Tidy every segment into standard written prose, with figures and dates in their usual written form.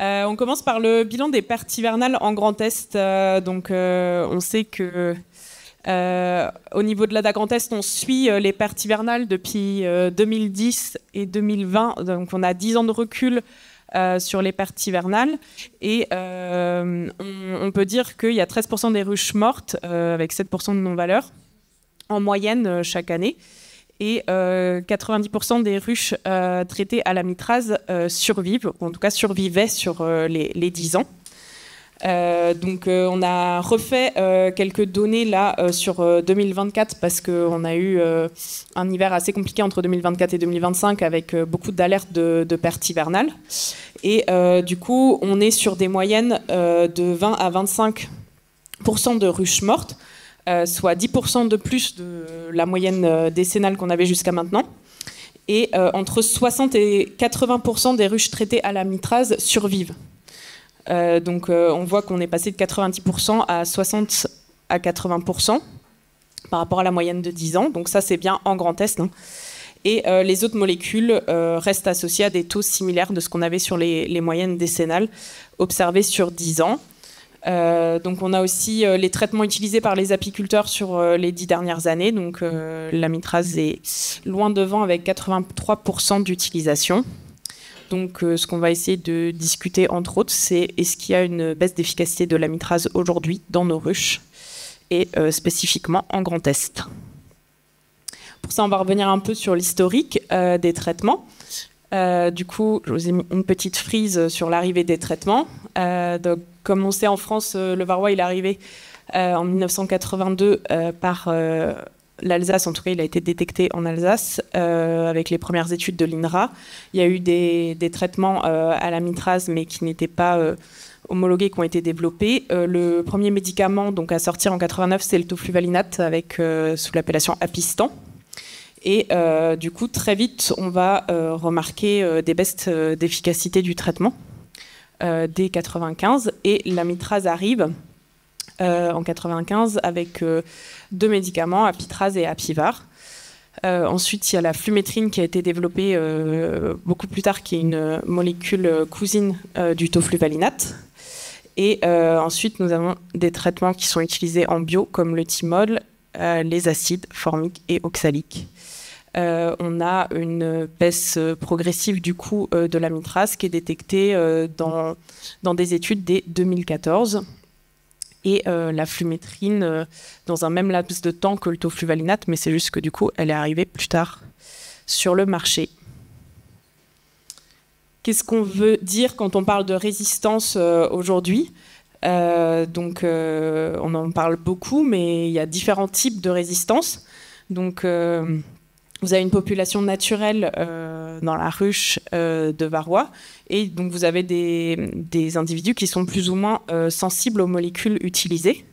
On commence par le bilan des pertes hivernales en Grand Est. On sait que au niveau de l'ADA Grand Est, on suit les pertes hivernales depuis 2010 et 2020. Donc on a 10 ans de recul sur les pertes hivernales. Et on peut dire qu'il y a 13% des ruches mortes, avec 7% de non-valeur, en moyenne chaque année. Et 90% des ruches traitées à la mitraz survivent, ou en tout cas survivaient sur les 10 ans. On a refait quelques données là sur 2024 parce qu'on a eu un hiver assez compliqué entre 2024 et 2025 avec beaucoup d'alertes de pertes hivernales. Et du coup, on est sur des moyennes de 20 à 25% de ruches mortes, soit 10% de plus de la moyenne décennale qu'on avait jusqu'à maintenant. Et entre 60 et 80% des ruches traitées à la mitraz survivent. On voit qu'on est passé de 90% à 60 à 80% par rapport à la moyenne de 10 ans. Donc ça, c'est bien en Grand Est. Et les autres molécules restent associées à des taux similaires de ce qu'on avait sur les moyennes décennales observées sur 10 ans. On a aussi les traitements utilisés par les apiculteurs sur les 10 dernières années. Donc la mitraz est loin devant avec 83% d'utilisation. Donc ce qu'on va essayer de discuter entre autres, c'est est-ce qu'il y a une baisse d'efficacité de la mitraz aujourd'hui dans nos ruches et spécifiquement en Grand Est. Pour ça, on va revenir un peu sur l'historique des traitements. Du coup, je vous ai mis une petite frise sur l'arrivée des traitements. Donc, comme on sait, en France, le varroa il est arrivé en 1982 par l'Alsace. En tout cas, il a été détecté en Alsace avec les premières études de l'INRA. Il y a eu des traitements à la mitraz, mais qui n'étaient pas homologués, qui ont été développés. Le premier médicament donc, à sortir en 89, c'est le tofluvalinate avec, sous l'appellation Apistan. Et du coup, très vite, on va remarquer des baisses d'efficacité du traitement dès 95. Et la mitraz arrive en 95 avec 2 médicaments, Apitraz et Apivar. Ensuite, il y a la flumétrine qui a été développée beaucoup plus tard, qui est une molécule cousine du tofluvalinate. Et ensuite, nous avons des traitements qui sont utilisés en bio, comme le thymol, les acides formiques et oxaliques. On a une baisse progressive du coût de la mitraz qui est détectée dans des études dès 2014. Et la flumétrine dans un même laps de temps que le tofluvalinate, mais c'est juste que du coup, elle est arrivée plus tard sur le marché. Qu'est-ce qu'on veut dire quand on parle de résistance aujourd'hui ? On en parle beaucoup, mais il y a différents types de résistance. Donc, vous avez une population naturelle dans la ruche de varroa, et donc vous avez des individus qui sont plus ou moins sensibles aux molécules utilisées.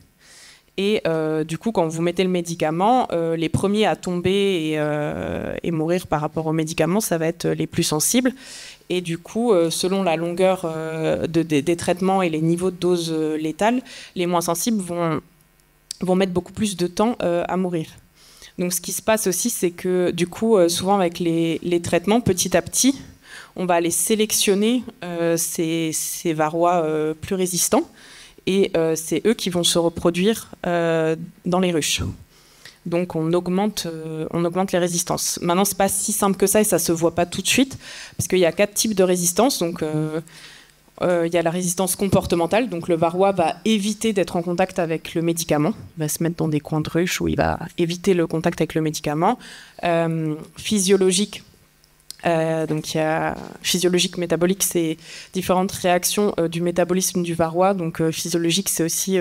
Et du coup, quand vous mettez le médicament, les premiers à tomber et mourir par rapport au médicament, ça va être les plus sensibles. Et du coup, selon la longueur des traitements et les niveaux de dose létale, les moins sensibles vont mettre beaucoup plus de temps à mourir. Donc, ce qui se passe aussi, c'est que du coup, souvent avec les traitements, petit à petit, on va aller sélectionner ces varroas plus résistants, et c'est eux qui vont se reproduire dans les ruches. Donc, on augmente les résistances. Maintenant, c'est pas si simple que ça, et ça se voit pas tout de suite, parce qu'il y a 4 types de résistance. Donc, il y a la résistance comportementale, donc le varroa va éviter d'être en contact avec le médicament, il va se mettre dans des coins de ruche où il va éviter le contact avec le médicament. Physiologique, donc il y a physiologique, métabolique, c'est différentes réactions du métabolisme du varroa. Donc physiologique, c'est aussi,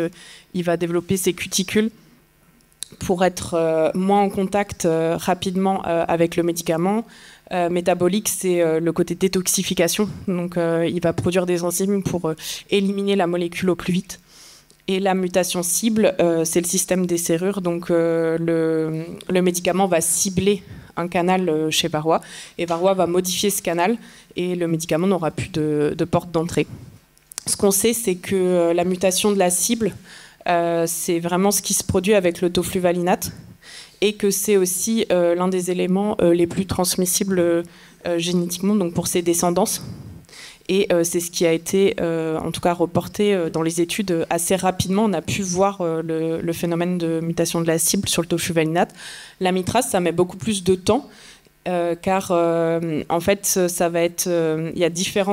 il va développer ses cuticules pour être moins en contact rapidement avec le médicament. Métabolique, c'est le côté détoxification. Donc, il va produire des enzymes pour éliminer la molécule au plus vite. Et la mutation cible, c'est le système des serrures. Donc, le médicament va cibler un canal chez varroa, et varroa va modifier ce canal, et le médicament n'aura plus de porte d'entrée. Ce qu'on sait, c'est que la mutation de la cible, c'est vraiment ce qui se produit avec le tofluvalinate. et que c'est aussi l'un des éléments les plus transmissibles génétiquement, donc pour ses descendances. Et c'est ce qui a été, en tout cas, reporté dans les études assez rapidement. On a pu voir le phénomène de mutation de la cible sur le tofu valinate. La mitraz, ça met beaucoup plus de temps, car en fait, ça va être, il y a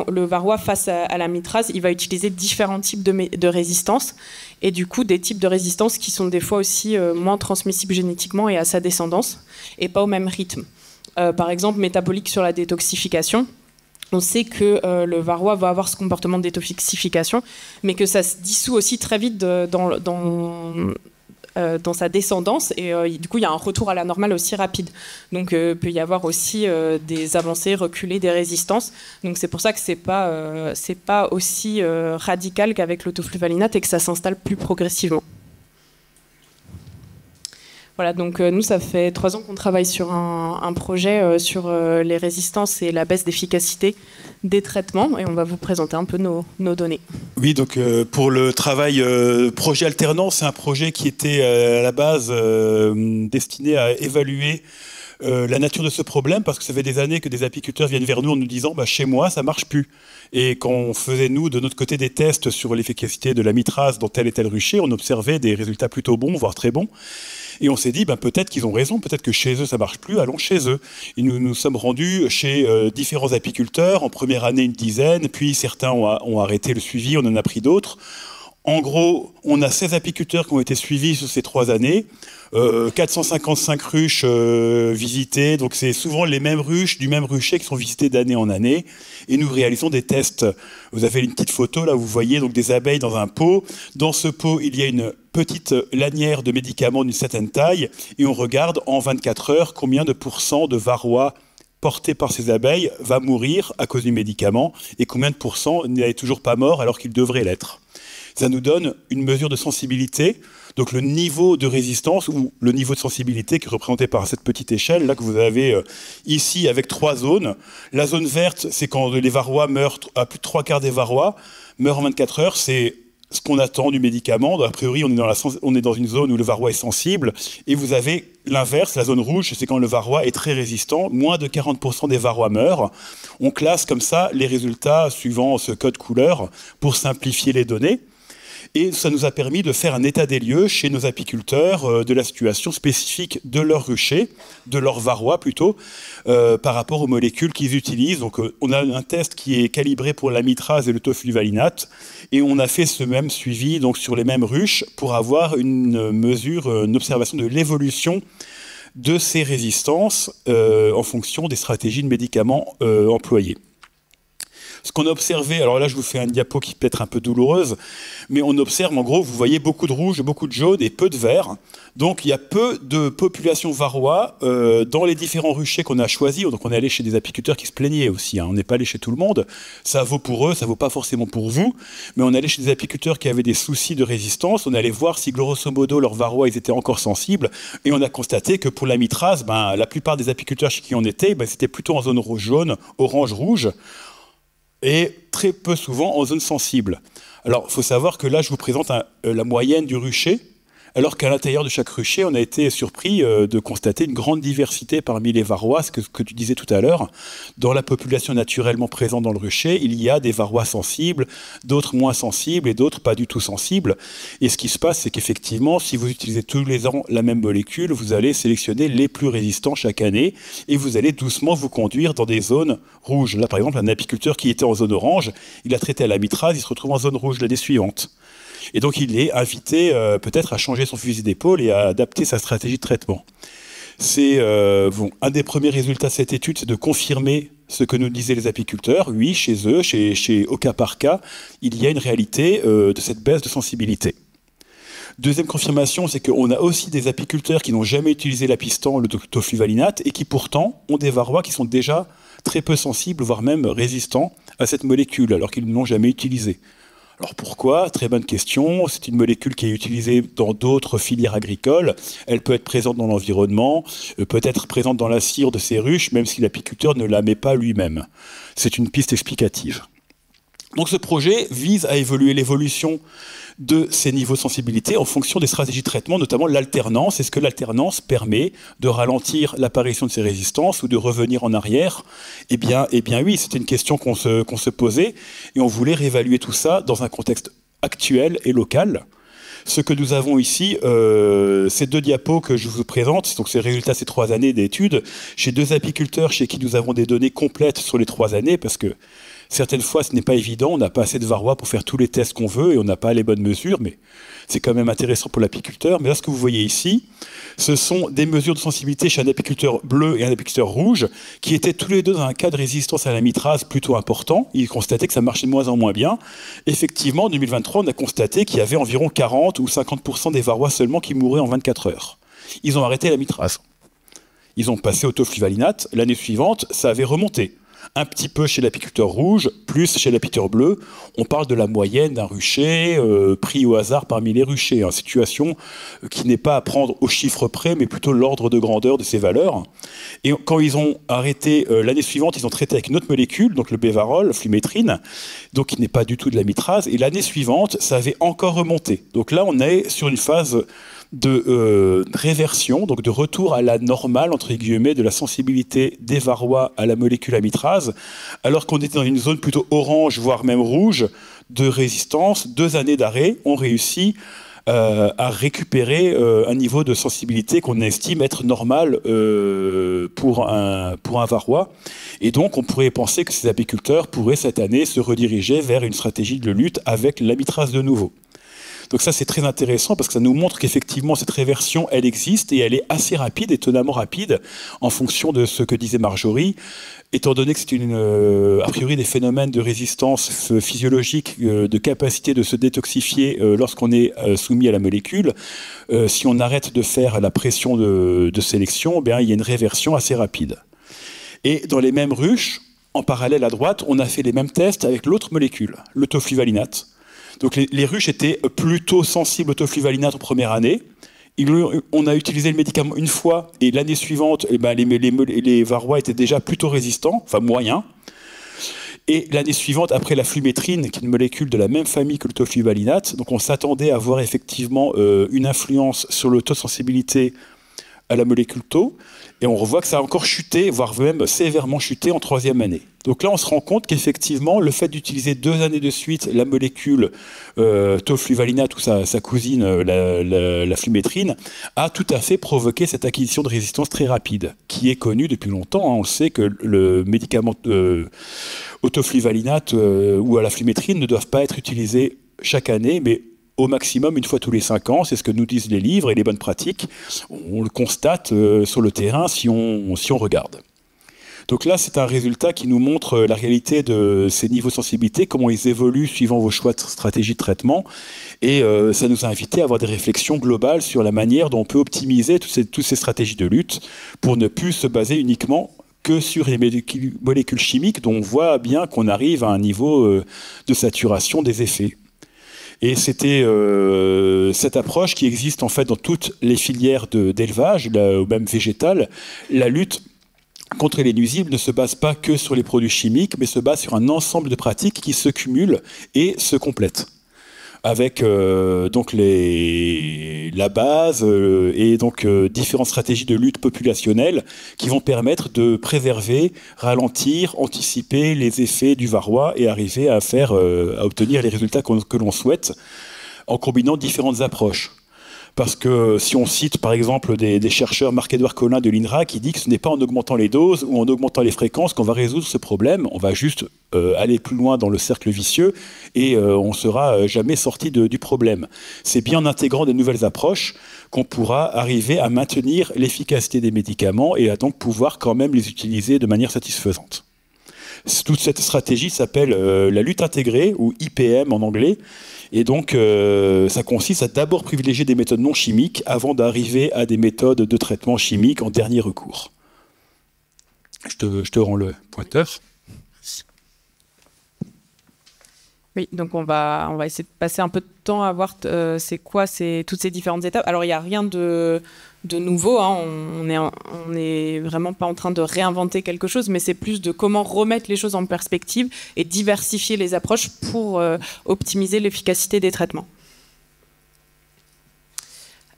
le varroa face à la mitraz, il va utiliser différents types de résistance, et du coup, des types de résistance qui sont des fois aussi moins transmissibles génétiquement et à sa descendance, et pas au même rythme. Par exemple, métabolique sur la détoxification. On sait que le varroa va avoir ce comportement de détoxification, mais que ça se dissout aussi très vite dans sa descendance, et du coup il y a un retour à la normale aussi rapide. Donc il peut y avoir aussi des avancées, reculées, des résistances. Donc c'est pour ça que c'est pas aussi radical qu'avec l'autofluvalinate et que ça s'installe plus progressivement. Voilà, donc nous, ça fait 3 ans qu'on travaille sur un projet sur les résistances et la baisse d'efficacité des traitements, et on va vous présenter un peu nos données. Oui, donc pour le travail projet alternant, c'est un projet qui était à la base destiné à évaluer la nature de ce problème, parce que ça fait des années que des apiculteurs viennent vers nous en nous disant chez moi ça marche plus. Et quand on faisait nous de notre côté des tests sur l'efficacité de la mitraz dans tel et tel rucher, on observait des résultats plutôt bons, voire très bons. Et on s'est dit, peut-être qu'ils ont raison, peut-être que chez eux ça marche plus, allons chez eux. Et nous sommes rendus chez différents apiculteurs, en première année une dizaine, puis certains ont arrêté le suivi, on en a pris d'autres. En gros, on a 16 apiculteurs qui ont été suivis sur ces 3 années, 455 ruches visitées, donc c'est souvent les mêmes ruches du même rucher qui sont visitées d'année en année, et nous réalisons des tests. Vous avez une petite photo là, vous voyez donc des abeilles dans un pot. Dans ce pot, il y a une petite lanière de médicaments d'une certaine taille, et on regarde en 24 heures combien de pourcents de varroa porté par ces abeilles va mourir à cause du médicament, et combien de pourcents n'est toujours pas mort alors qu'il devrait l'être. Ça nous donne une mesure de sensibilité, donc le niveau de résistance ou le niveau de sensibilité qui est représenté par cette petite échelle là que vous avez ici avec 3 zones. La zone verte, c'est quand les varrois meurent, à plus de 3/4 des varrois meurent en 24 heures, c'est ce qu'on attend du médicament. A priori, on est dans une zone où le varroa est sensible, et vous avez l'inverse, la zone rouge, c'est quand le varroa est très résistant, moins de 40% des varrois meurent. On classe comme ça les résultats suivant ce code couleur pour simplifier les données. Et ça nous a permis de faire un état des lieux chez nos apiculteurs de la situation spécifique de leur rucher, de leur varroa plutôt, par rapport aux molécules qu'ils utilisent. Donc on a un test qui est calibré pour la mitraz et le tofluvalinate, et on a fait ce même suivi donc sur les mêmes ruches pour avoir une mesure, une observation de l'évolution de ces résistances en fonction des stratégies de médicaments employées. Ce qu'on a observé, alors là je vous fais un diapo qui peut être un peu douloureuse, mais on observe en gros, vous voyez beaucoup de rouge, beaucoup de jaune et peu de vert. Donc il y a peu de population varroa dans les différents ruchers qu'on a choisis. Donc on est allé chez des apiculteurs qui se plaignaient aussi, on n'est pas allé chez tout le monde. Ça vaut pour eux, ça vaut pas forcément pour vous, mais on est allé chez des apiculteurs qui avaient des soucis de résistance. On est allé voir si grosso modo leurs varroa ils étaient encore sensibles, et on a constaté que pour la mitraz, la plupart des apiculteurs chez qui on était, c'était plutôt en zone jaune, orange, rouge, et très peu souvent en zone sensible. Alors, il faut savoir que là, je vous présente la moyenne du rucher, alors qu'à l'intérieur de chaque rucher, on a été surpris de constater une grande diversité parmi les varrois, ce que tu disais tout à l'heure. Dans la population naturellement présente dans le rucher, il y a des varrois sensibles, d'autres moins sensibles et d'autres pas du tout sensibles. Et ce qui se passe, c'est qu'effectivement, si vous utilisez tous les ans la même molécule, vous allez sélectionner les plus résistants chaque année, et vous allez doucement vous conduire dans des zones rouges. Là, par exemple, un apiculteur qui était en zone orange, il a traité à la mitraz, il se retrouve en zone rouge l'année suivante. Et donc il est invité peut-être à changer son fusil d'épaule et à adapter sa stratégie de traitement. C'est un des premiers résultats de cette étude, c'est de confirmer ce que nous disaient les apiculteurs. Oui, chez eux, au cas par cas, il y a une réalité de cette baisse de sensibilité. Deuxième confirmation, c'est qu'on a aussi des apiculteurs qui n'ont jamais utilisé l'apistan, le tofluvalinate, et qui pourtant ont des varrois qui sont déjà très peu sensibles, voire même résistants à cette molécule, alors qu'ils ne l'ont jamais utilisée. Alors pourquoi? Très bonne question. C'est une molécule qui est utilisée dans d'autres filières agricoles. Elle peut être présente dans l'environnement, peut être présente dans la cire de ces ruches, même si l'apiculteur ne la met pas lui-même. C'est une piste explicative. Donc ce projet vise à évaluer l'évolution de ces niveaux de sensibilité en fonction des stratégies de traitement, notamment l'alternance. Est-ce que l'alternance permet de ralentir l'apparition de ces résistances ou de revenir en arrière? Eh bien oui, c'était une question qu'on se posait et on voulait réévaluer tout ça dans un contexte actuel et local. Ce que nous avons ici, ces deux diapos que je vous présente, donc ces résultats ces 3 années d'études, chez 2 apiculteurs chez qui nous avons des données complètes sur les 3 années, parce que certaines fois, ce n'est pas évident, on n'a pas assez de varroa pour faire tous les tests qu'on veut et on n'a pas les bonnes mesures, mais c'est quand même intéressant pour l'apiculteur. Mais là, ce que vous voyez ici, ce sont des mesures de sensibilité chez un apiculteur bleu et un apiculteur rouge qui étaient tous les deux dans un cas de résistance à la mitrase plutôt important. Ils constataient que ça marchait de moins en moins bien. Effectivement, en 2023, on a constaté qu'il y avait environ 40 ou 50% des varrois seulement qui mouraient en 24 heures. Ils ont arrêté la mitrase. Ils ont passé au tofluvalinate. L'année suivante, ça avait remonté. Un petit peu chez l'apiculteur rouge, plus chez l'apiculteur bleu. On parle de la moyenne d'un rucher pris au hasard parmi les ruchers. Une situation qui n'est pas à prendre au chiffre près, mais plutôt l'ordre de grandeur de ces valeurs. Et quand ils ont arrêté l'année suivante, ils ont traité avec une autre molécule, donc le bévarol, flumétrine, donc qui n'est pas du tout de la mitrase. Et l'année suivante, ça avait encore remonté. Donc là, on est sur une phase de réversion, donc de retour à la normale, entre guillemets, de la sensibilité des varrois à la molécule amitraz, alors qu'on était dans une zone plutôt orange, voire même rouge, de résistance. 2 années d'arrêt ont réussi à récupérer un niveau de sensibilité qu'on estime être normal pour un varrois. Et donc, on pourrait penser que ces apiculteurs pourraient cette année se rediriger vers une stratégie de lutte avec l'amitraz de nouveau. Donc ça, c'est très intéressant parce que ça nous montre qu'effectivement, cette réversion, elle existe et elle est assez rapide, étonnamment rapide, en fonction de ce que disait Marjorie. Étant donné que c'est a priori des phénomènes de résistance physiologique, de capacité de se détoxifier lorsqu'on est soumis à la molécule, si on arrête de faire la pression de sélection, il y a une réversion assez rapide. Et dans les mêmes ruches, en parallèle à droite, on a fait les mêmes tests avec l'autre molécule, le tofluvalinate. Donc les ruches étaient plutôt sensibles au tofluvalinate en première année. On a utilisé le médicament une fois et l'année suivante, les varrois étaient déjà plutôt résistants, enfin moyens. Et l'année suivante, après la flumétrine, qui est une molécule de la même famille que le tofluvalinate, donc on s'attendait à voir effectivement une influence sur le taux de sensibilité à la molécule tau. Et on revoit que ça a encore chuté, voire même sévèrement chuté en 3e année. Donc là, on se rend compte qu'effectivement, le fait d'utiliser 2 années de suite la molécule tofluvalinate ou sa cousine, la flumétrine, a tout à fait provoqué cette acquisition de résistance très rapide, qui est connue depuis longtemps. On sait que le médicament au tofluvalinate ou à la flumétrine ne doivent pas être utilisés chaque année, mais au maximum une fois tous les 5 ans, c'est ce que nous disent les livres et les bonnes pratiques. On le constate sur le terrain si on regarde. Donc là, c'est un résultat qui nous montre la réalité de ces niveaux de sensibilité, comment ils évoluent suivant vos choix de stratégie de traitement. Et ça nous a invité à avoir des réflexions globales sur la manière dont on peut optimiser toutes ces stratégies de lutte pour ne plus se baser uniquement que sur les molécules chimiques dont on voit bien qu'on arrive à un niveau de saturation des effets. Et c'était cette approche qui existe en fait dans toutes les filières d'élevage, même végétale. La lutte contre les nuisibles ne se base pas que sur les produits chimiques, mais se base sur un ensemble de pratiques qui se cumulent et se complètent. Avec donc la base et donc différentes stratégies de lutte populationnelle qui vont permettre de préserver, ralentir, anticiper les effets du varroa et arriver à obtenir les résultats que l'on souhaite en combinant différentes approches. Parce que si on cite par exemple des chercheurs, Marc-Édouard Collin de l'INRA, qui dit que ce n'est pas en augmentant les doses ou en augmentant les fréquences qu'on va résoudre ce problème, on va juste aller plus loin dans le cercle vicieux et on ne sera jamais sorti du problème. C'est bien en intégrant des nouvelles approches qu'on pourra arriver à maintenir l'efficacité des médicaments et à donc pouvoir quand même les utiliser de manière satisfaisante. Toute cette stratégie s'appelle la lutte intégrée, ou IPM en anglais. Et donc, ça consiste à d'abord privilégier des méthodes non chimiques avant d'arriver à des méthodes de traitement chimique en dernier recours. Je te rends le pointeur. Oui, donc on va essayer de passer un peu de temps à voir c'est quoi toutes ces différentes étapes. Alors il n'y a rien de nouveau, hein. On est vraiment pas en train de réinventer quelque chose, mais c'est plus de comment remettre les choses en perspective et diversifier les approches pour optimiser l'efficacité des traitements.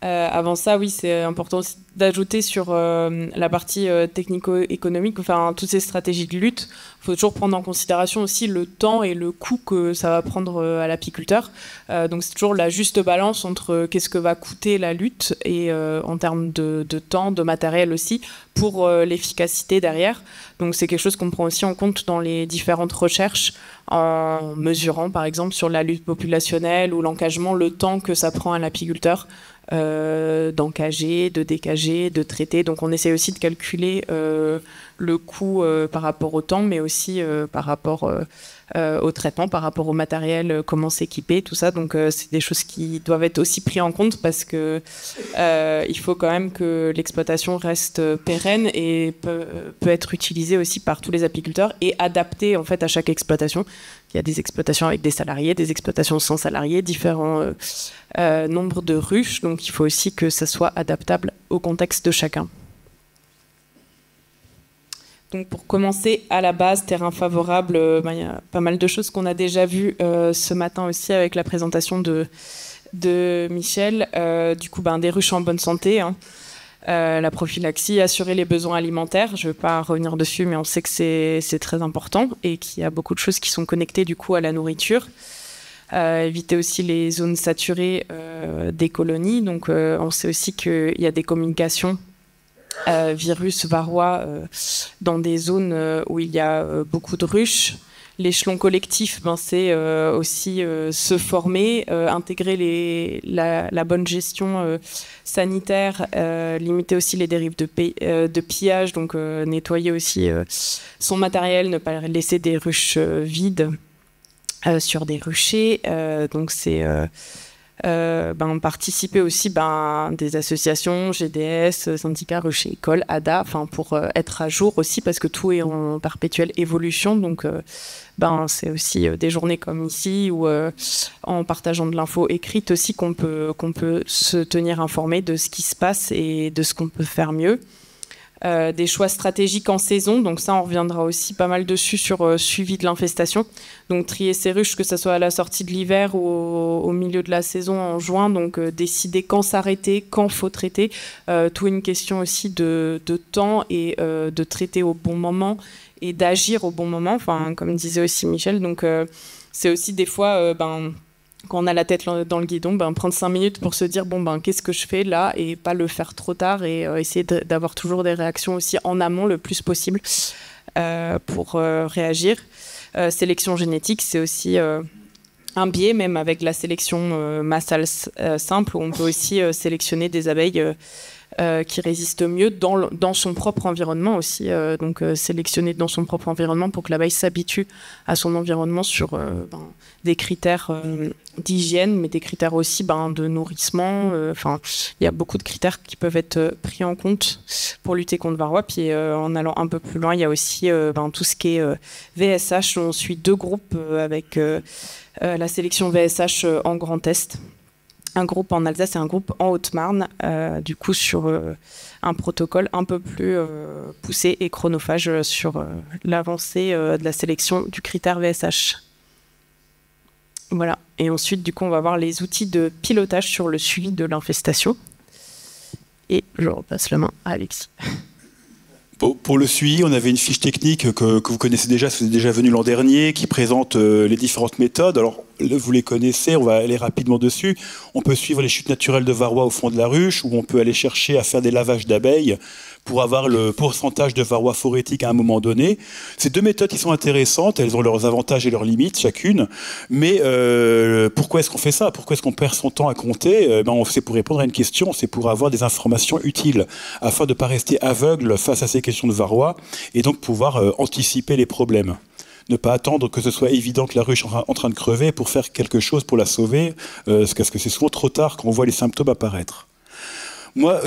Avant ça, oui, c'est important aussi d'ajouter sur la partie technico-économique, enfin toutes ces stratégies de lutte. Il faut toujours prendre en considération aussi le temps et le coût que ça va prendre à l'apiculteur. Donc c'est toujours la juste balance entre qu'est-ce que va coûter la lutte et en termes de temps, de matériel aussi, pour l'efficacité derrière. Donc c'est quelque chose qu'on prend aussi en compte dans les différentes recherches, en mesurant par exemple sur la lutte populationnelle ou l'encagement, le temps que ça prend à l'apiculteur d'encager, de décager, de traiter. Donc on essaie aussi de calculer le coût par rapport au temps, mais aussi par rapport au traitement, par rapport au matériel, comment s'équiper, tout ça. Donc c'est des choses qui doivent être aussi prises en compte parce que il faut quand même que l'exploitation reste pérenne et peut être utilisée aussi par tous les apiculteurs et adaptée en fait à chaque exploitation. Il y a des exploitations avec des salariés, des exploitations sans salariés, différents nombres de ruches. Donc il faut aussi que ça soit adaptable au contexte de chacun. Donc pour commencer, à la base, terrain favorable, il y a pas mal de choses qu'on a déjà vues ce matin aussi avec la présentation de Michel. Du coup, des ruches en bonne santé, hein. La prophylaxie, assurer les besoins alimentaires. Je ne vais pas revenir dessus, mais on sait que c'est très important et qu'il y a beaucoup de choses qui sont connectées du coup à la nourriture. Éviter aussi les zones saturées des colonies. Donc on sait aussi qu'il y a des communications virus varroa dans des zones où il y a beaucoup de ruches. L'échelon collectif, c'est aussi se former, intégrer la bonne gestion sanitaire, limiter aussi les dérives de pillage, donc nettoyer aussi son matériel, ne pas laisser des ruches vides sur des ruchers. Donc c'est participer aussi des associations, GDS, syndicats, ruchers, écoles, ADA, pour être à jour aussi parce que tout est en perpétuelle évolution. Donc c'est aussi des journées comme ici ou en partageant de l'info écrite aussi qu'on peut se tenir informé de ce qui se passe et de ce qu'on peut faire mieux. Des choix stratégiques en saison, donc ça on reviendra aussi pas mal dessus sur suivi de l'infestation, donc trier ses ruches que ce soit à la sortie de l'hiver ou au milieu de la saison en juin, donc décider quand s'arrêter, quand faut traiter, tout une question aussi de temps et de traiter au bon moment et d'agir au bon moment, comme disait aussi Michel, donc c'est aussi des fois quand on a la tête dans le guidon, prendre 5 minutes pour se dire qu'est-ce que je fais là et pas le faire trop tard et essayer d'avoir toujours des réactions aussi en amont le plus possible pour réagir. Sélection génétique, c'est aussi un biais, même avec la sélection massale simple, où on peut aussi sélectionner des abeilles qui résistent mieux dans son propre environnement aussi. Donc sélectionner dans son propre environnement pour que l'abeille s'habitue à son environnement sur des critères d'hygiène, mais des critères aussi de nourrissement. Il y a beaucoup de critères qui peuvent être pris en compte pour lutter contre varroa. Puis en allant un peu plus loin, il y a aussi tout ce qui est VSH. On suit 2 groupes avec la sélection VSH en Grand Est. Un groupe en Alsace et un groupe en Haute-Marne, du coup sur un protocole un peu plus poussé et chronophage sur l'avancée de la sélection du critère VSH. Voilà. Et ensuite, du coup, on va voir les outils de pilotage sur le suivi de l'infestation. Et je repasse la main à Alexis. Pour le suivi, on avait une fiche technique que vous connaissez déjà, si vous êtes déjà venu l'an dernier, qui présente les différentes méthodes. Alors, vous les connaissez, on va aller rapidement dessus. On peut suivre les chutes naturelles de varroa au fond de la ruche, ou on peut aller chercher à faire des lavages d'abeilles pour avoir le pourcentage de varroa phorétique à un moment donné. Ces 2 méthodes qui sont intéressantes, elles ont leurs avantages et leurs limites chacune. Mais pourquoi est-ce qu'on fait ça? Pourquoi est-ce qu'on perd son temps à compter? C'est pour répondre à une question, c'est pour avoir des informations utiles, afin de ne pas rester aveugle face à ces questions de varroa, et donc pouvoir anticiper les problèmes. Ne pas attendre que ce soit évident que la ruche est en train de crever pour faire quelque chose pour la sauver, parce que c'est souvent trop tard quand on voit les symptômes apparaître. Moi,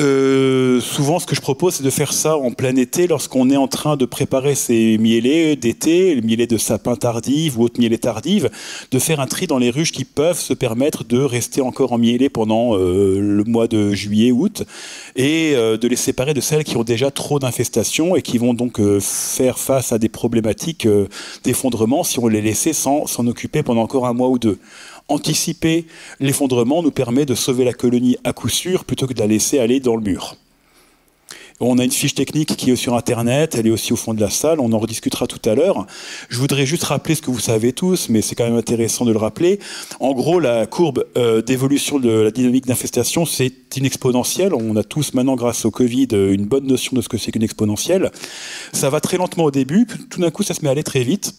souvent, ce que je propose, c'est de faire ça en plein été, lorsqu'on est en train de préparer ses mielés d'été, les mielés de sapin tardive ou autres mielés tardives, de faire un tri dans les ruches qui peuvent se permettre de rester encore en mielé pendant le mois de juillet, août, et de les séparer de celles qui ont déjà trop d'infestations et qui vont donc faire face à des problématiques d'effondrement si on les laissait sans s'en occuper pendant encore un mois ou deux. Anticiper l'effondrement nous permet de sauver la colonie à coup sûr plutôt que de la laisser aller dans le mur. On a une fiche technique qui est sur Internet, elle est aussi au fond de la salle, on en rediscutera tout à l'heure. Je voudrais juste rappeler ce que vous savez tous, mais c'est quand même intéressant de le rappeler. En gros, la courbe d'évolution de la dynamique d'infestation, c'est une exponentielle. On a tous maintenant, grâce au Covid, une bonne notion de ce que c'est qu'une exponentielle. Ça va très lentement au début, puis tout d'un coup, ça se met à aller très vite.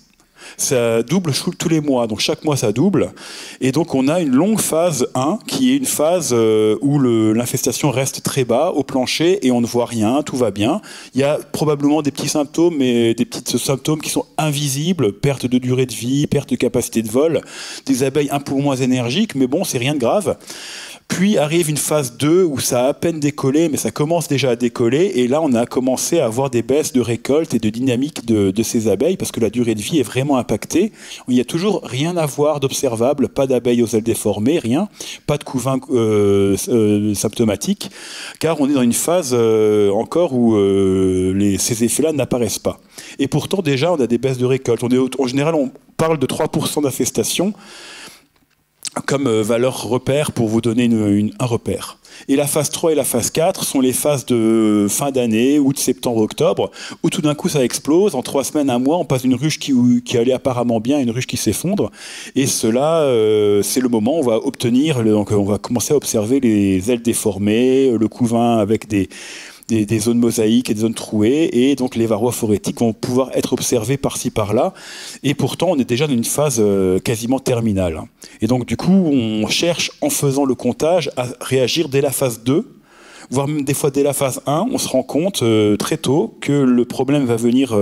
Ça double tous les mois, donc chaque mois ça double, et donc on a une longue phase 1 qui est une phase où l'infestation reste très bas au plancher et on ne voit rien, tout va bien. Il y a probablement des petits symptômes, mais des petits symptômes qui sont invisibles, perte de durée de vie, perte de capacité de vol, des abeilles un peu moins énergiques, mais bon, c'est rien de grave. Puis arrive une phase 2 où ça a à peine décollé, mais ça commence déjà à décoller. Et là, on a commencé à avoir des baisses de récolte et de dynamique de ces abeilles parce que la durée de vie est vraiment impactée. Il n'y a toujours rien à voir d'observable, pas d'abeilles aux ailes déformées, rien, pas de couvain symptomatique, car on est dans une phase encore où ces effets-là n'apparaissent pas. Et pourtant, déjà, on a des baisses de récolte. En général, on parle de 3% d'infestation comme valeur repère pour vous donner un repère. Et la phase 3 et la phase 4 sont les phases de fin d'année, août, septembre, octobre, où tout d'un coup ça explose. En 3 semaines, un mois, on passe d'une ruche qui allait apparemment bien à une ruche qui s'effondre. Et cela, c'est le moment où on va obtenir, donc on va commencer à observer les ailes déformées, le couvain avec des zones mosaïques et des zones trouées, et donc les varroas phorétiques vont pouvoir être observés par-ci par-là, et pourtant on est déjà dans une phase quasiment terminale. Et donc du coup on cherche, en faisant le comptage, à réagir dès la phase 2, voire même des fois dès la phase 1, on se rend compte très tôt que le problème va venir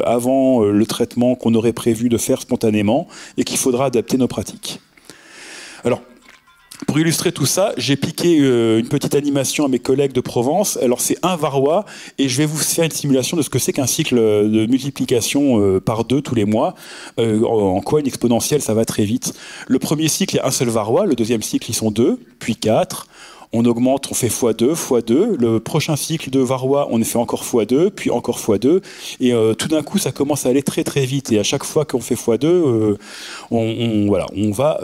avant le traitement qu'on aurait prévu de faire spontanément, et qu'il faudra adapter nos pratiques. Alors, pour illustrer tout ça, j'ai piqué une petite animation à mes collègues de Provence. Alors c'est un varroa et je vais vous faire une simulation de ce que c'est qu'un cycle de multiplication par 2 tous les mois. En quoi une exponentielle, ça va très vite. Le premier cycle, il y a un seul varroa. Le deuxième cycle, ils sont 2, puis 4. On augmente, on fait x2, x2. Le prochain cycle de varroa, on fait encore x2, puis encore x2. Et tout d'un coup, ça commence à aller très très vite. Et à chaque fois qu'on fait x2, on va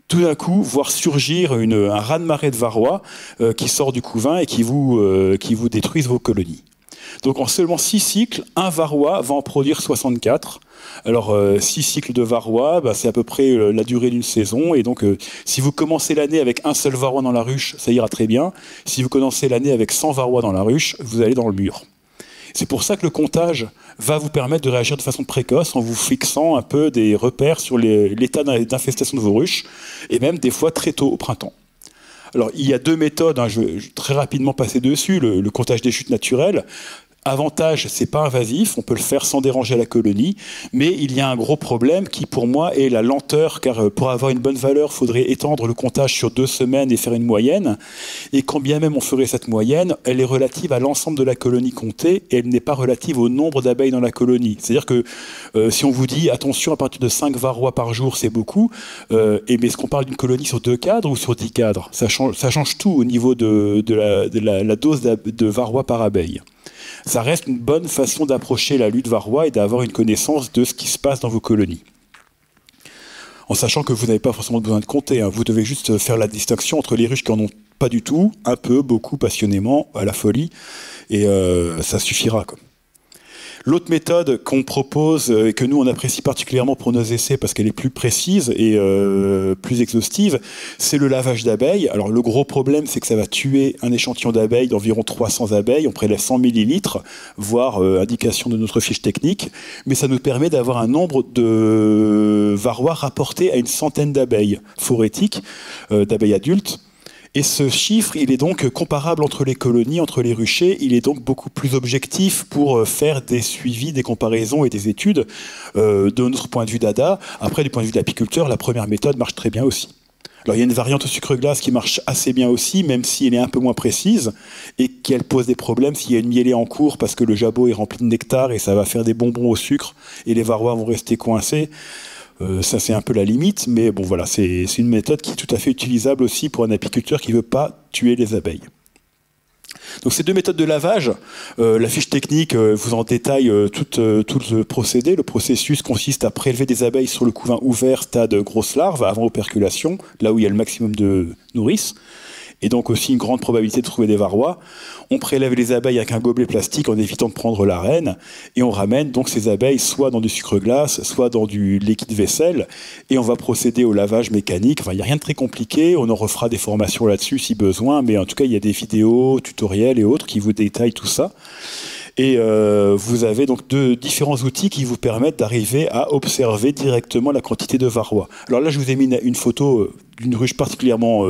tout d'un coup voir surgir un raz-de-marée de varroa qui sort du couvain et qui vous détruisent vos colonies. Donc en seulement 6 cycles, un varroa va en produire 64. Alors 6 cycles de varroa, c'est à peu près la durée d'une saison. Et donc si vous commencez l'année avec un seul varroa dans la ruche, ça ira très bien. Si vous commencez l'année avec 100 varrois dans la ruche, vous allez dans le mur. C'est pour ça que le comptage va vous permettre de réagir de façon précoce en vous fixant un peu des repères sur l'état d'infestation de vos ruches, et même des fois très tôt au printemps. Alors il y a 2 méthodes, je vais très rapidement passer dessus, le comptage des chutes naturelles. Avantage, c'est pas invasif, on peut le faire sans déranger la colonie, mais il y a un gros problème qui pour moi est la lenteur, car pour avoir une bonne valeur, il faudrait étendre le comptage sur 2 semaines et faire une moyenne, et quand bien même on ferait cette moyenne, elle est relative à l'ensemble de la colonie comptée, et elle n'est pas relative au nombre d'abeilles dans la colonie. C'est-à-dire que si on vous dit, attention, à partir de 5 varrois par jour, c'est beaucoup, mais est-ce qu'on parle d'une colonie sur 2 cadres ou sur 10 cadres? Ça change tout au niveau de la dose de varrois par abeille. Ça reste une bonne façon d'approcher la lutte varroa et d'avoir une connaissance de ce qui se passe dans vos colonies. En sachant que vous n'avez pas forcément besoin de compter, vous devez juste faire la distinction entre les ruches qui en ont pas du tout, un peu, beaucoup, passionnément, à la folie, et ça suffira, quoi. L'autre méthode qu'on propose et que nous on apprécie particulièrement pour nos essais parce qu'elle est plus précise et plus exhaustive, c'est le lavage d'abeilles. Alors le gros problème, c'est que ça va tuer un échantillon d'abeilles d'environ 300 abeilles. On prélève 100 millilitres, voire indication de notre fiche technique, mais ça nous permet d'avoir un nombre de varrois rapporté à une centaine d'abeilles phorétiques, d'abeilles adultes. Et ce chiffre, il est donc comparable entre les colonies, entre les ruchers. Il est donc beaucoup plus objectif pour faire des suivis, des comparaisons et des études de notre point de vue d'ADA. Après, du point de vue de l'apiculteur, la première méthode marche très bien aussi. Alors il y a une variante au sucre glace qui marche assez bien aussi, même si elle est un peu moins précise, et qu'elle pose des problèmes s'il y a une mielée en cours, parce que le jabot est rempli de nectar et ça va faire des bonbons au sucre, et les varrois vont rester coincés. Ça c'est un peu la limite, mais bon voilà, c'est une méthode qui est tout à fait utilisable aussi pour un apiculteur qui ne veut pas tuer les abeilles. Donc ces deux méthodes de lavage, la fiche technique vous en détaille tout le procédé. Le processus consiste à prélever des abeilles sur le couvain ouvert, stade grosse larve, avant operculation, là où il y a le maximum de nourrice, et donc aussi une grande probabilité de trouver des varrois. On prélève les abeilles avec un gobelet plastique en évitant de prendre la reine, et on ramène donc ces abeilles soit dans du sucre glace, soit dans du liquide vaisselle, et on va procéder au lavage mécanique. Enfin, il n'y a rien de très compliqué, on en refera des formations là-dessus si besoin, mais en tout cas, il y a des vidéos, tutoriels et autres qui vous détaillent tout ça. Et vous avez donc différents outils qui vous permettent d'arriver à observer directement la quantité de varrois. Alors là, je vous ai mis une photo d'une ruche particulièrement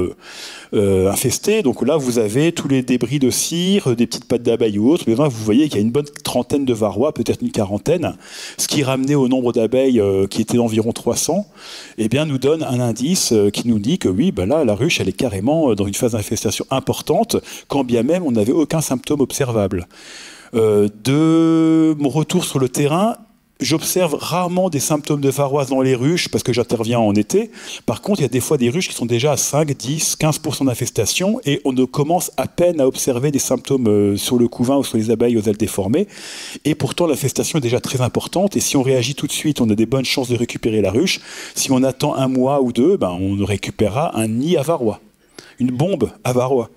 infestée. Donc là, vous avez tous les débris de cire, des petites pattes d'abeilles ou autres. Mais là, vous voyez qu'il y a une bonne trentaine de varrois, peut-être une quarantaine, ce qui ramené au nombre d'abeilles qui était d'environ 300, eh bien, nous donne un indice qui nous dit que oui, ben là, la ruche, elle est carrément dans une phase d'infestation importante, quand bien même on n'avait aucun symptôme observable. De mon retour sur le terrain, j'observe rarement des symptômes de varroise dans les ruches parce que j'interviens en été. Par contre, il y a des fois des ruches qui sont déjà à 5, 10, 15% d'infestation et on ne commence à peine à observer des symptômes sur le couvain ou sur les abeilles aux ailes déformées. Et pourtant, l'infestation est déjà très importante et si on réagit tout de suite, on a des bonnes chances de récupérer la ruche. Si on attend un mois ou deux, ben, on récupérera un nid à varroa, une bombe à varroa.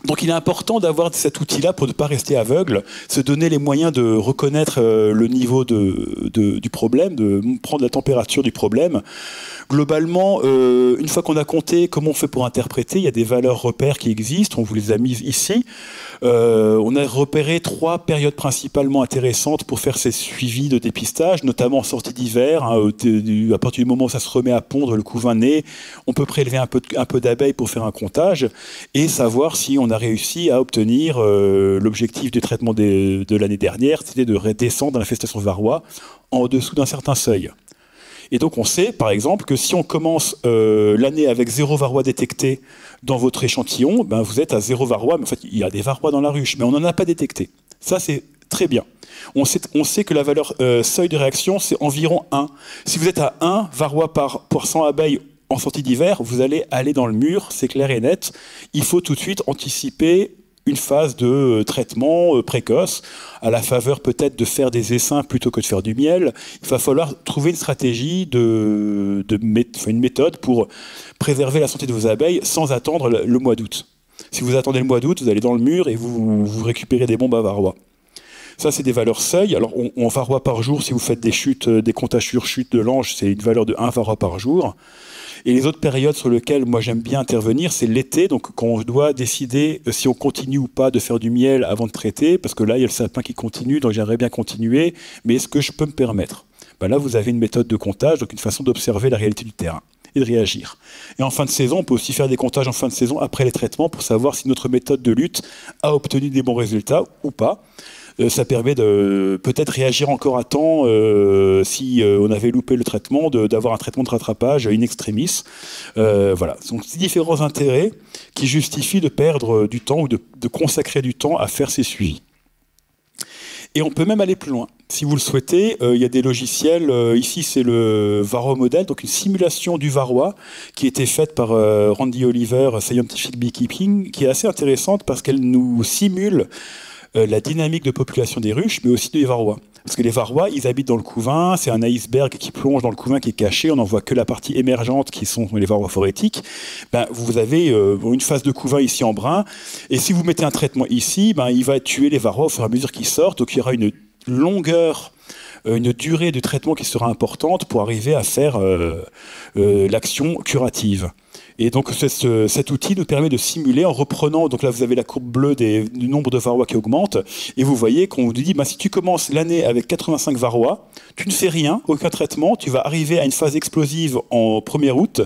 Donc il est important d'avoir cet outil-là pour ne pas rester aveugle, se donner les moyens de reconnaître le niveau du problème, de prendre la température du problème. Globalement, une fois qu'on a compté comment on fait pour interpréter, il y a des valeurs repères qui existent, on vous les a mises ici. On a repéré 3 périodes principalement intéressantes pour faire ces suivis de dépistage, notamment en sortie d'hiver, hein, à partir du moment où ça se remet à pondre, le couvain naît, on peut prélever un peu d'abeilles pour faire un comptage et savoir si on a réussi à obtenir l'objectif du traitement de l'année dernière, c'était de redescendre l'infestation varroa en dessous d'un certain seuil. Et donc on sait, par exemple, que si on commence l'année avec 0 varroa détecté dans votre échantillon, ben vous êtes à 0 varroa, mais en fait il y a des varrois dans la ruche, mais on n'en a pas détecté. Ça c'est très bien. On sait que la valeur seuil de réaction c'est environ 1. Si vous êtes à 1 varroa pour 100 abeilles en sortie d'hiver, vous allez aller dans le mur, c'est clair et net. Il faut tout de suite anticiper une phase de traitement précoce, à la faveur peut-être de faire des essaims plutôt que de faire du miel. Il va falloir trouver une stratégie, une méthode pour préserver la santé de vos abeilles sans attendre le mois d'août. Si vous attendez le mois d'août, vous allez dans le mur et vous récupérez des bombes à varroa. Ça, c'est des valeurs seuil. Alors, on varroa par jour, si vous faites des chutes, des comptages sur chute de l'ange, c'est une valeur de 1 varroa par jour. Et les autres périodes sur lesquelles moi j'aime bien intervenir, c'est l'été, donc quand on doit décider si on continue ou pas de faire du miel avant de traiter, parce que là il y a le sapin qui continue, donc j'aimerais bien continuer, mais est-ce que je peux me permettre? Ben là vous avez une méthode de comptage, donc une façon d'observer la réalité du terrain et de réagir. Et en fin de saison, on peut aussi faire des comptages en fin de saison après les traitements pour savoir si notre méthode de lutte a obtenu des bons résultats ou pas. Ça permet de peut-être réagir encore à temps si on avait loupé le traitement, d'avoir un traitement de rattrapage in extremis. Voilà, donc c'est différents intérêts qui justifient de perdre du temps ou de consacrer du temps à faire ces suivis. Et on peut même aller plus loin. Si vous le souhaitez, il y a des logiciels, ici c'est le Varroa Model, donc une simulation du varroa qui a été faite par Randy Oliver, Scientific Beekeeping, qui est assez intéressante parce qu'elle nous simule la dynamique de population des ruches, mais aussi des varrois. Parce que les varrois, ils habitent dans le couvain, c'est un iceberg qui plonge dans le couvain qui est caché, on n'en voit que la partie émergente qui sont les varrois phorétiques. Ben, vous avez une phase de couvain ici en brun, et si vous mettez un traitement ici, ben, il va tuer les varrois au fur et à mesure qu'ils sortent, donc il y aura une longueur, une durée de traitement qui sera importante pour arriver à faire l'action curative. Et donc cet outil nous permet de simuler en reprenant, donc là vous avez la courbe bleue du nombre de varrois qui augmente, et vous voyez qu'on vous dit, si tu commences l'année avec 85 varrois, tu ne fais rien, aucun traitement, tu vas arriver à une phase explosive en 1er août,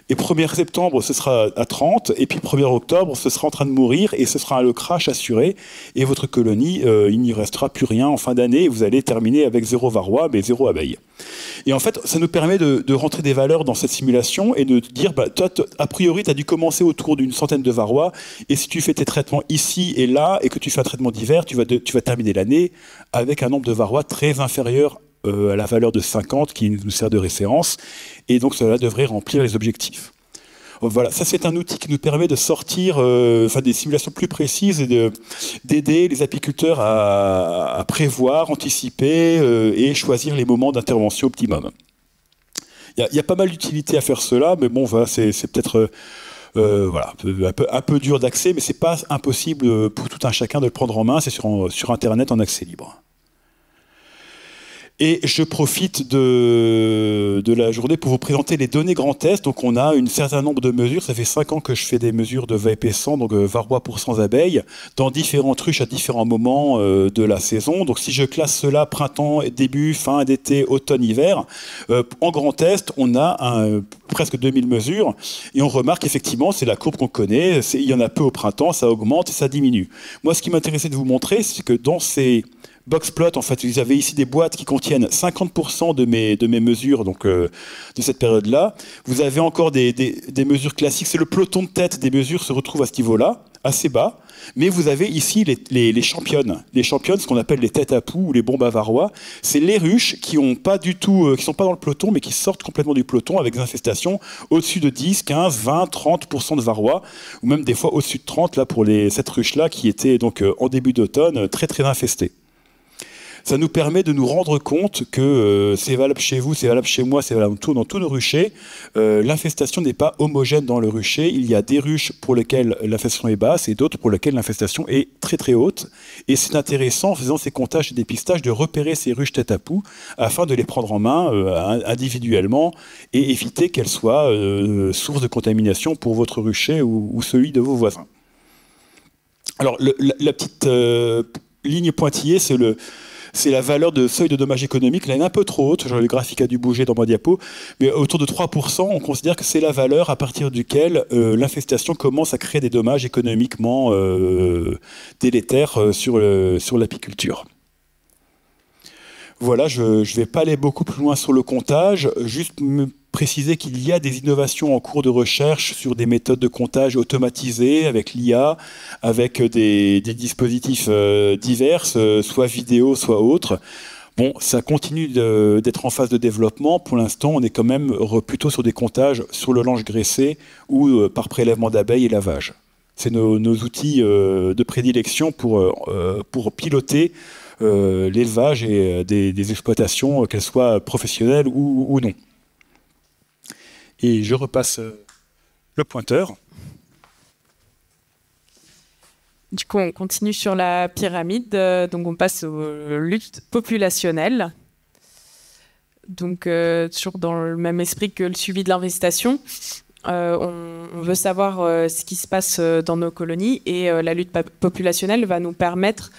et 1er septembre ce sera à 30, et puis 1er octobre ce sera en train de mourir, et ce sera le crash assuré, et votre colonie, il n'y restera plus rien en fin d'année, et vous allez terminer avec 0 varrois, mais 0 abeilles. Et en fait, ça nous permet de rentrer des valeurs dans cette simulation et de dire, toi, a priori, tu as dû commencer autour d'une centaine de varrois, et si tu fais tes traitements ici et là, et que tu fais un traitement d'hiver, tu vas terminer l'année avec un nombre de varrois très inférieur à la valeur de 50 qui nous sert de référence, et donc cela devrait remplir les objectifs. Voilà, ça c'est un outil qui nous permet de sortir des simulations plus précises et d'aider les apiculteurs à prévoir, anticiper et choisir les moments d'intervention optimum. Il y a pas mal d'utilité à faire cela, mais bon, voilà, c'est peut-être un peu dur d'accès, mais c'est pas impossible pour tout un chacun de le prendre en main. C'est sur Internet en accès libre. Et je profite de la journée pour vous présenter les données Grand Est. Donc on a un certain nombre de mesures. Ça fait 5 ans que je fais des mesures de VP100, donc varrois pour 100 abeilles, dans différentes ruches à différents moments de la saison. Donc si je classe cela printemps, début, fin d'été, automne, hiver, en Grand Est, on a presque 2000 mesures. Et on remarque effectivement, c'est la courbe qu'on connaît, il y en a peu au printemps, ça augmente et ça diminue. Moi, ce qui m'intéressait de vous montrer, c'est que dans ces boxplot, en fait, vous avez ici des boîtes qui contiennent 50% de mes mesures donc, de cette période-là. Vous avez encore des mesures classiques. C'est le peloton de tête des mesures se retrouve à ce niveau-là, assez bas. Mais vous avez ici les championnes. Les championnes, ce qu'on appelle les têtes à poux ou les bombes à varrois. C'est les ruches qui ont pas du tout, qui sont pas dans le peloton, mais qui sortent complètement du peloton avec des infestations au-dessus de 10, 15, 20, 30% de varrois, ou même des fois au-dessus de 30 là pour cette ruche-là qui était donc en début d'automne très très infestée. Ça nous permet de nous rendre compte que c'est valable chez vous, c'est valable chez moi, c'est valable dans tous nos ruchers. L'infestation n'est pas homogène dans le rucher. Il y a des ruches pour lesquelles l'infestation est basse et d'autres pour lesquelles l'infestation est très très haute. Et c'est intéressant, en faisant ces comptages et dépistages, de repérer ces ruches tête à poux afin de les prendre en main individuellement et éviter qu'elles soient source de contamination pour votre rucher ou celui de vos voisins. Alors, la petite ligne pointillée, c'est la valeur de seuil de dommage économique. Là, elle est un peu trop haute. Le graphique a dû bouger dans ma diapo. Mais autour de 3%, on considère que c'est la valeur à partir duquel l'infestation commence à créer des dommages économiquement délétères sur l'apiculture. Voilà, je ne vais pas aller beaucoup plus loin sur le comptage. Juste me préciser qu'il y a des innovations en cours de recherche sur des méthodes de comptage automatisées avec l'IA, avec des dispositifs divers, soit vidéo, soit autres. Bon, ça continue d'être en phase de développement. Pour l'instant, on est quand même plutôt sur des comptages sur le lange graissé ou par prélèvement d'abeilles et lavage. C'est nos outils de prédilection pour piloter l'élevage et des exploitations, qu'elles soient professionnelles ou non. Et je repasse le pointeur. Du coup, on continue sur la pyramide. Donc, on passe aux luttes populationnelles. Donc, toujours dans le même esprit que le suivi de l'investation. On veut savoir ce qui se passe dans nos colonies. Et la lutte populationnelle va nous permettre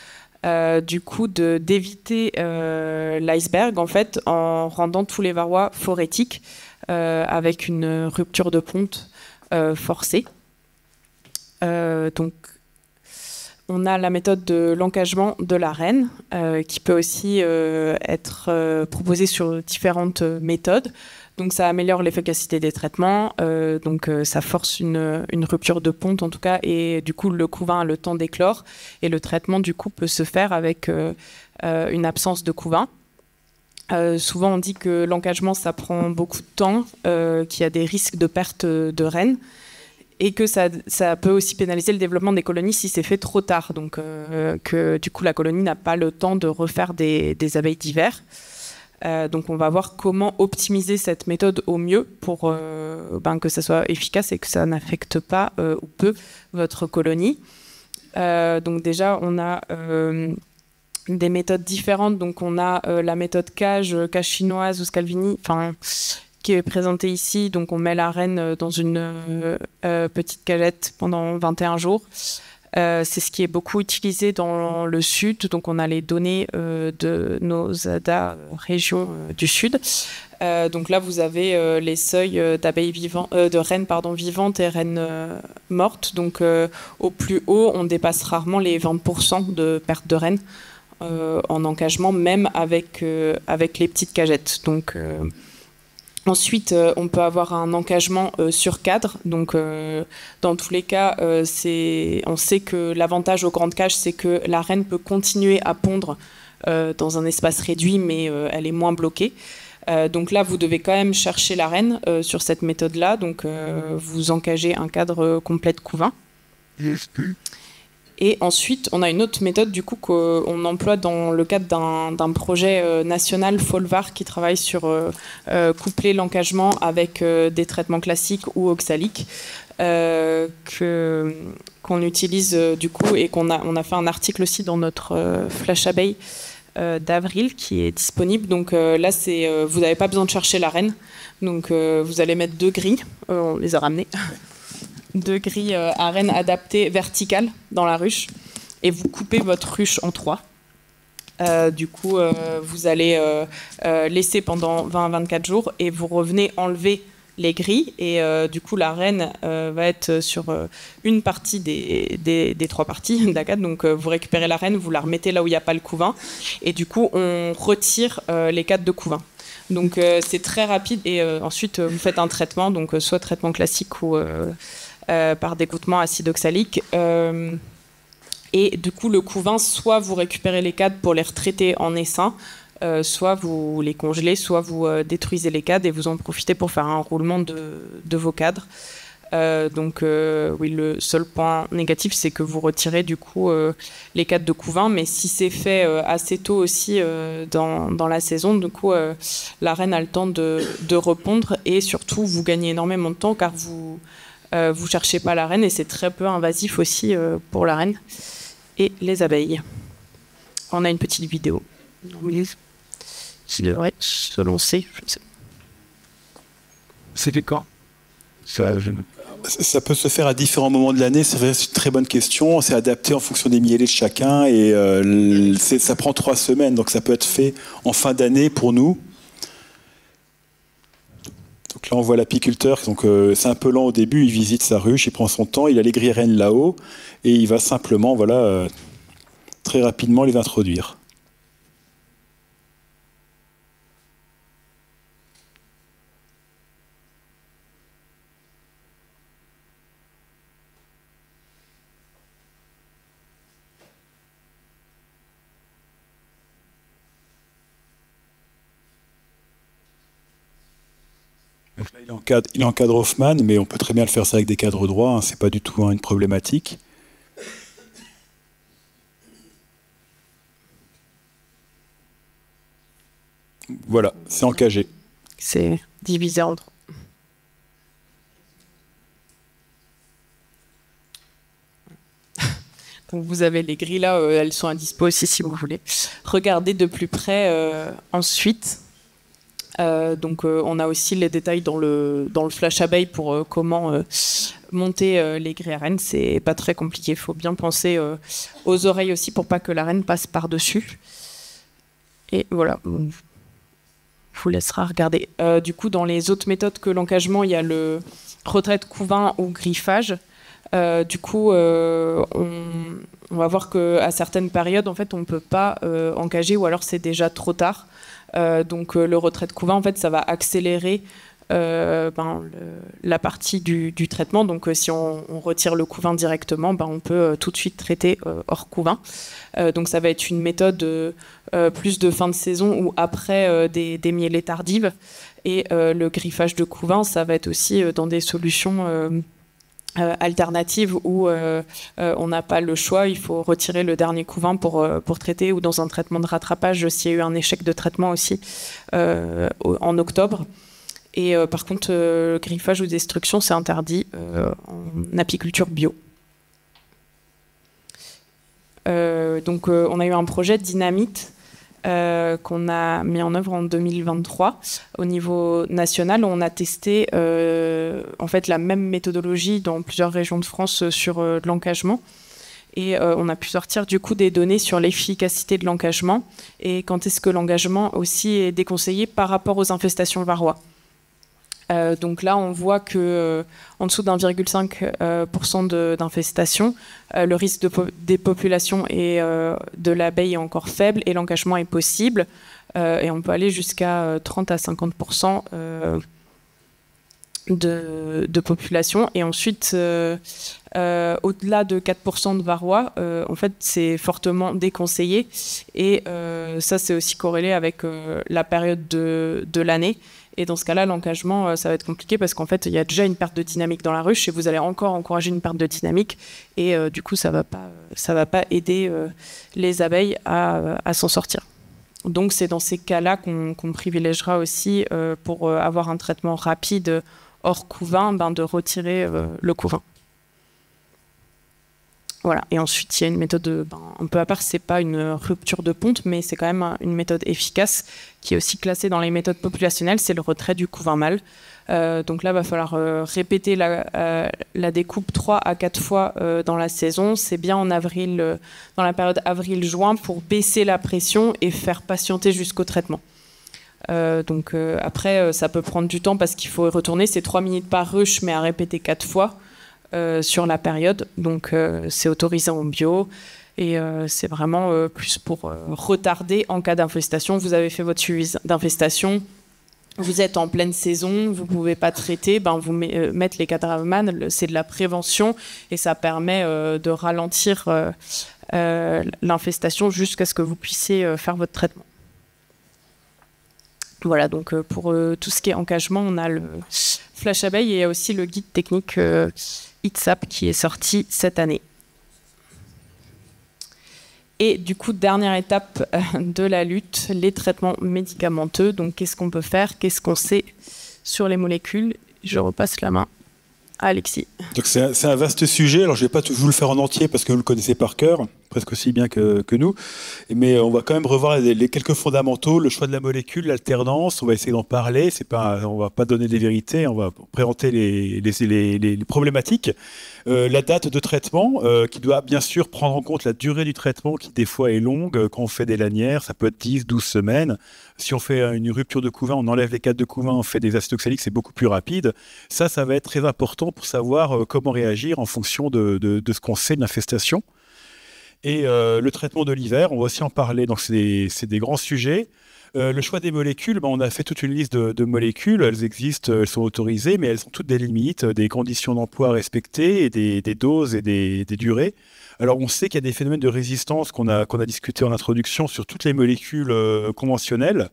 du coup d'éviter l'iceberg en fait, en rendant tous les varrois phorétiques avec une rupture de ponte forcée. Donc, on a la méthode de l'encagement de la reine qui peut aussi être proposée sur différentes méthodes. Donc, ça améliore l'efficacité des traitements, donc ça force une rupture de ponte en tout cas, et du coup, le couvain a le temps d'éclore, et le traitement du coup peut se faire avec une absence de couvain. Souvent, on dit que l'encagement, ça prend beaucoup de temps, qu'il y a des risques de perte de reines, et que ça peut aussi pénaliser le développement des colonies si c'est fait trop tard, donc que du coup, la colonie n'a pas le temps de refaire des abeilles d'hiver. Donc on va voir comment optimiser cette méthode au mieux pour que ça soit efficace et que ça n'affecte pas ou peu votre colonie. Donc déjà on a des méthodes différentes. Donc on a la méthode cage chinoise ou Scalvini, qui est présenté ici. Donc, on met la reine dans une petite cagette pendant 21 jours. C'est ce qui est beaucoup utilisé dans le sud. Donc, on a les données de nos ADA régions du sud. Donc là, vous avez les seuils d'abeilles vivantes, de reines vivantes et reines mortes. Donc, au plus haut, on dépasse rarement les 20% de perte de reines en encagement, même avec les petites cagettes. Donc, ensuite, on peut avoir un encagement sur cadre. Donc, dans tous les cas, on sait que l'avantage aux grandes cages, c'est que la reine peut continuer à pondre dans un espace réduit, mais elle est moins bloquée. Donc là, vous devez quand même chercher la reine sur cette méthode-là. Donc, vous encagez un cadre complet de couvain. Et ensuite, on a une autre méthode du coup qu'on emploie dans le cadre d'un projet national Folvar qui travaille sur coupler l'encagement avec des traitements classiques ou oxaliques qu'on utilise du coup et on a fait un article aussi dans notre flash abeille d'avril qui est disponible. Donc là, vous n'avez pas besoin de chercher la reine. Donc vous allez mettre 2 grilles, on les a ramenées. 2 grilles à reine adaptées verticales dans la ruche et vous coupez votre ruche en 3. Du coup, vous allez laisser pendant 20-24 jours et vous revenez enlever les grilles et du coup la reine va être sur une partie des 3 parties d'agate. Donc vous récupérez la reine, vous la remettez là où il n'y a pas le couvain et du coup on retire les cadres de couvain. Donc c'est très rapide et ensuite vous faites un traitement, donc soit traitement classique ou par dégoûtement acide oxalique. Et du coup, le couvain, soit vous récupérez les cadres pour les retraiter en essaim, soit vous les congelez, soit vous détruisez les cadres et vous en profitez pour faire un roulement de vos cadres. Donc, oui, le seul point négatif, c'est que vous retirez du coup les cadres de couvain, mais si c'est fait assez tôt aussi dans la saison, du coup, la reine a le temps de repondre et surtout, vous gagnez énormément de temps car vous cherchez pas la reine et c'est très peu invasif aussi pour la reine et les abeilles. On a une petite vidéo. Qui devrait se lancer. C'était quand ça peut se faire à différents moments de l'année. C'est une très bonne question. C'est adapté en fonction des mielés de chacun et ça prend 3 semaines. Donc ça peut être fait en fin d'année pour nous. Donc là, on voit l'apiculteur. Donc c'est un peu lent au début. Il visite sa ruche, il prend son temps. Il a les grilles reines là-haut et il va simplement, très rapidement les introduire. Donc là, il encadre Hoffman, mais on peut très bien le faire ça avec des cadres droits, hein, c'est pas du tout une problématique. Voilà, c'est encagé. C'est divisé en 3. Donc vous avez les grilles là, elles sont à dispo aussi si vous voulez. Regardez de plus près ensuite. Donc on a aussi les détails dans le flash abeille pour comment monter les grilles à reine. C'est pas très compliqué, il faut bien penser aux oreilles aussi pour pas que la reine passe par-dessus. Et voilà, on vous laissera regarder. Du coup, dans les autres méthodes que l'encagement, il y a le retrait de couvain ou griffage. Du coup, on va voir qu'à certaines périodes, en fait, on ne peut pas encager ou alors c'est déjà trop tard. Donc le retrait de couvain, en fait, ça va accélérer la partie du traitement. Donc si on retire le couvain directement, on peut tout de suite traiter hors couvain. Donc ça va être une méthode plus de fin de saison ou après des mielées tardives. Et le griffage de couvain, ça va être aussi dans des solutions alternatives où on n'a pas le choix, il faut retirer le dernier couvain pour traiter, ou dans un traitement de rattrapage s'il y a eu un échec de traitement aussi en octobre. Et par contre, griffage ou destruction, c'est interdit en apiculture bio. Donc on a eu un projet Dynamite qu'on a mis en œuvre en 2023 au niveau national. On a testé en fait la même méthodologie dans plusieurs régions de France sur l'engagement. Et on a pu sortir du coup des données sur l'efficacité de l'engagement et quand est-ce que l'engagement aussi est déconseillé par rapport aux infestations varroa. Donc là, on voit que en dessous d'1,5% d'infestation, le risque de dépopulation et de l'abeille est encore faible et l'engagement est possible. Et on peut aller jusqu'à 30 à 50% de population. Et ensuite, au-delà de 4% de varroa, en fait, c'est fortement déconseillé. Et ça, c'est aussi corrélé avec la période de l'année. Et dans ce cas-là, l'engagement, ça va être compliqué parce qu'en fait, il y a déjà une perte de dynamique dans la ruche et vous allez encore encourager une perte de dynamique. Et du coup, ça va pas aider les abeilles à s'en sortir. Donc, c'est dans ces cas-là qu'on privilégiera aussi pour avoir un traitement rapide hors couvain, de retirer le couvain. Voilà. Et ensuite, il y a une méthode un peu à part, c'est pas une rupture de ponte, mais c'est quand même une méthode efficace qui est aussi classée dans les méthodes populationnelles, c'est le retrait du couvain mâle. Donc là, il va falloir répéter la découpe 3 à 4 fois dans la saison. C'est bien en avril, dans la période avril-juin, pour baisser la pression et faire patienter jusqu'au traitement. Après, ça peut prendre du temps parce qu'il faut y retourner. C'est 3 minutes par ruche, mais à répéter 4 fois. Sur la période, donc c'est autorisé en bio et c'est vraiment plus pour retarder en cas d'infestation. Vous avez fait votre suivi d'infestation, vous êtes en pleine saison, vous ne pouvez pas traiter, vous mettre les catarrhaman, c'est de la prévention et ça permet de ralentir l'infestation jusqu'à ce que vous puissiez faire votre traitement. Voilà, donc pour tout ce qui est engagement, on a le Flash Abeille et aussi le guide technique ITSAP qui est sorti cette année. Et du coup, dernière étape de la lutte, les traitements médicamenteux. Donc, qu'est-ce qu'on peut faire? Qu'est-ce qu'on sait sur les molécules? Je repasse la main à Alexis. Donc c'est un vaste sujet. Alors, je ne vais pas vous le faire en entier parce que vous le connaissez par cœur, presque aussi bien que nous. Mais on va quand même revoir les quelques fondamentaux, le choix de la molécule, l'alternance. On va essayer d'en parler. On ne va pas donner des vérités, on va présenter les problématiques. La date de traitement, qui doit bien sûr prendre en compte la durée du traitement, qui des fois est longue. Quand on fait des lanières, ça peut être 10, 12 semaines. Si on fait une rupture de couvain, on enlève les cadres de couvain, on fait des acides oxaliques, c'est beaucoup plus rapide. Ça va être très important pour savoir comment réagir en fonction de ce qu'on sait de l'infestation. Et le traitement de l'hiver, on va aussi en parler, donc c'est des grands sujets. Le choix des molécules, on a fait toute une liste de molécules, elles existent, elles sont autorisées, mais elles ont toutes des limites, des conditions d'emploi à respecter, et des doses et des durées. Alors on sait qu'il y a des phénomènes de résistance qu'on a discuté en introduction sur toutes les molécules conventionnelles,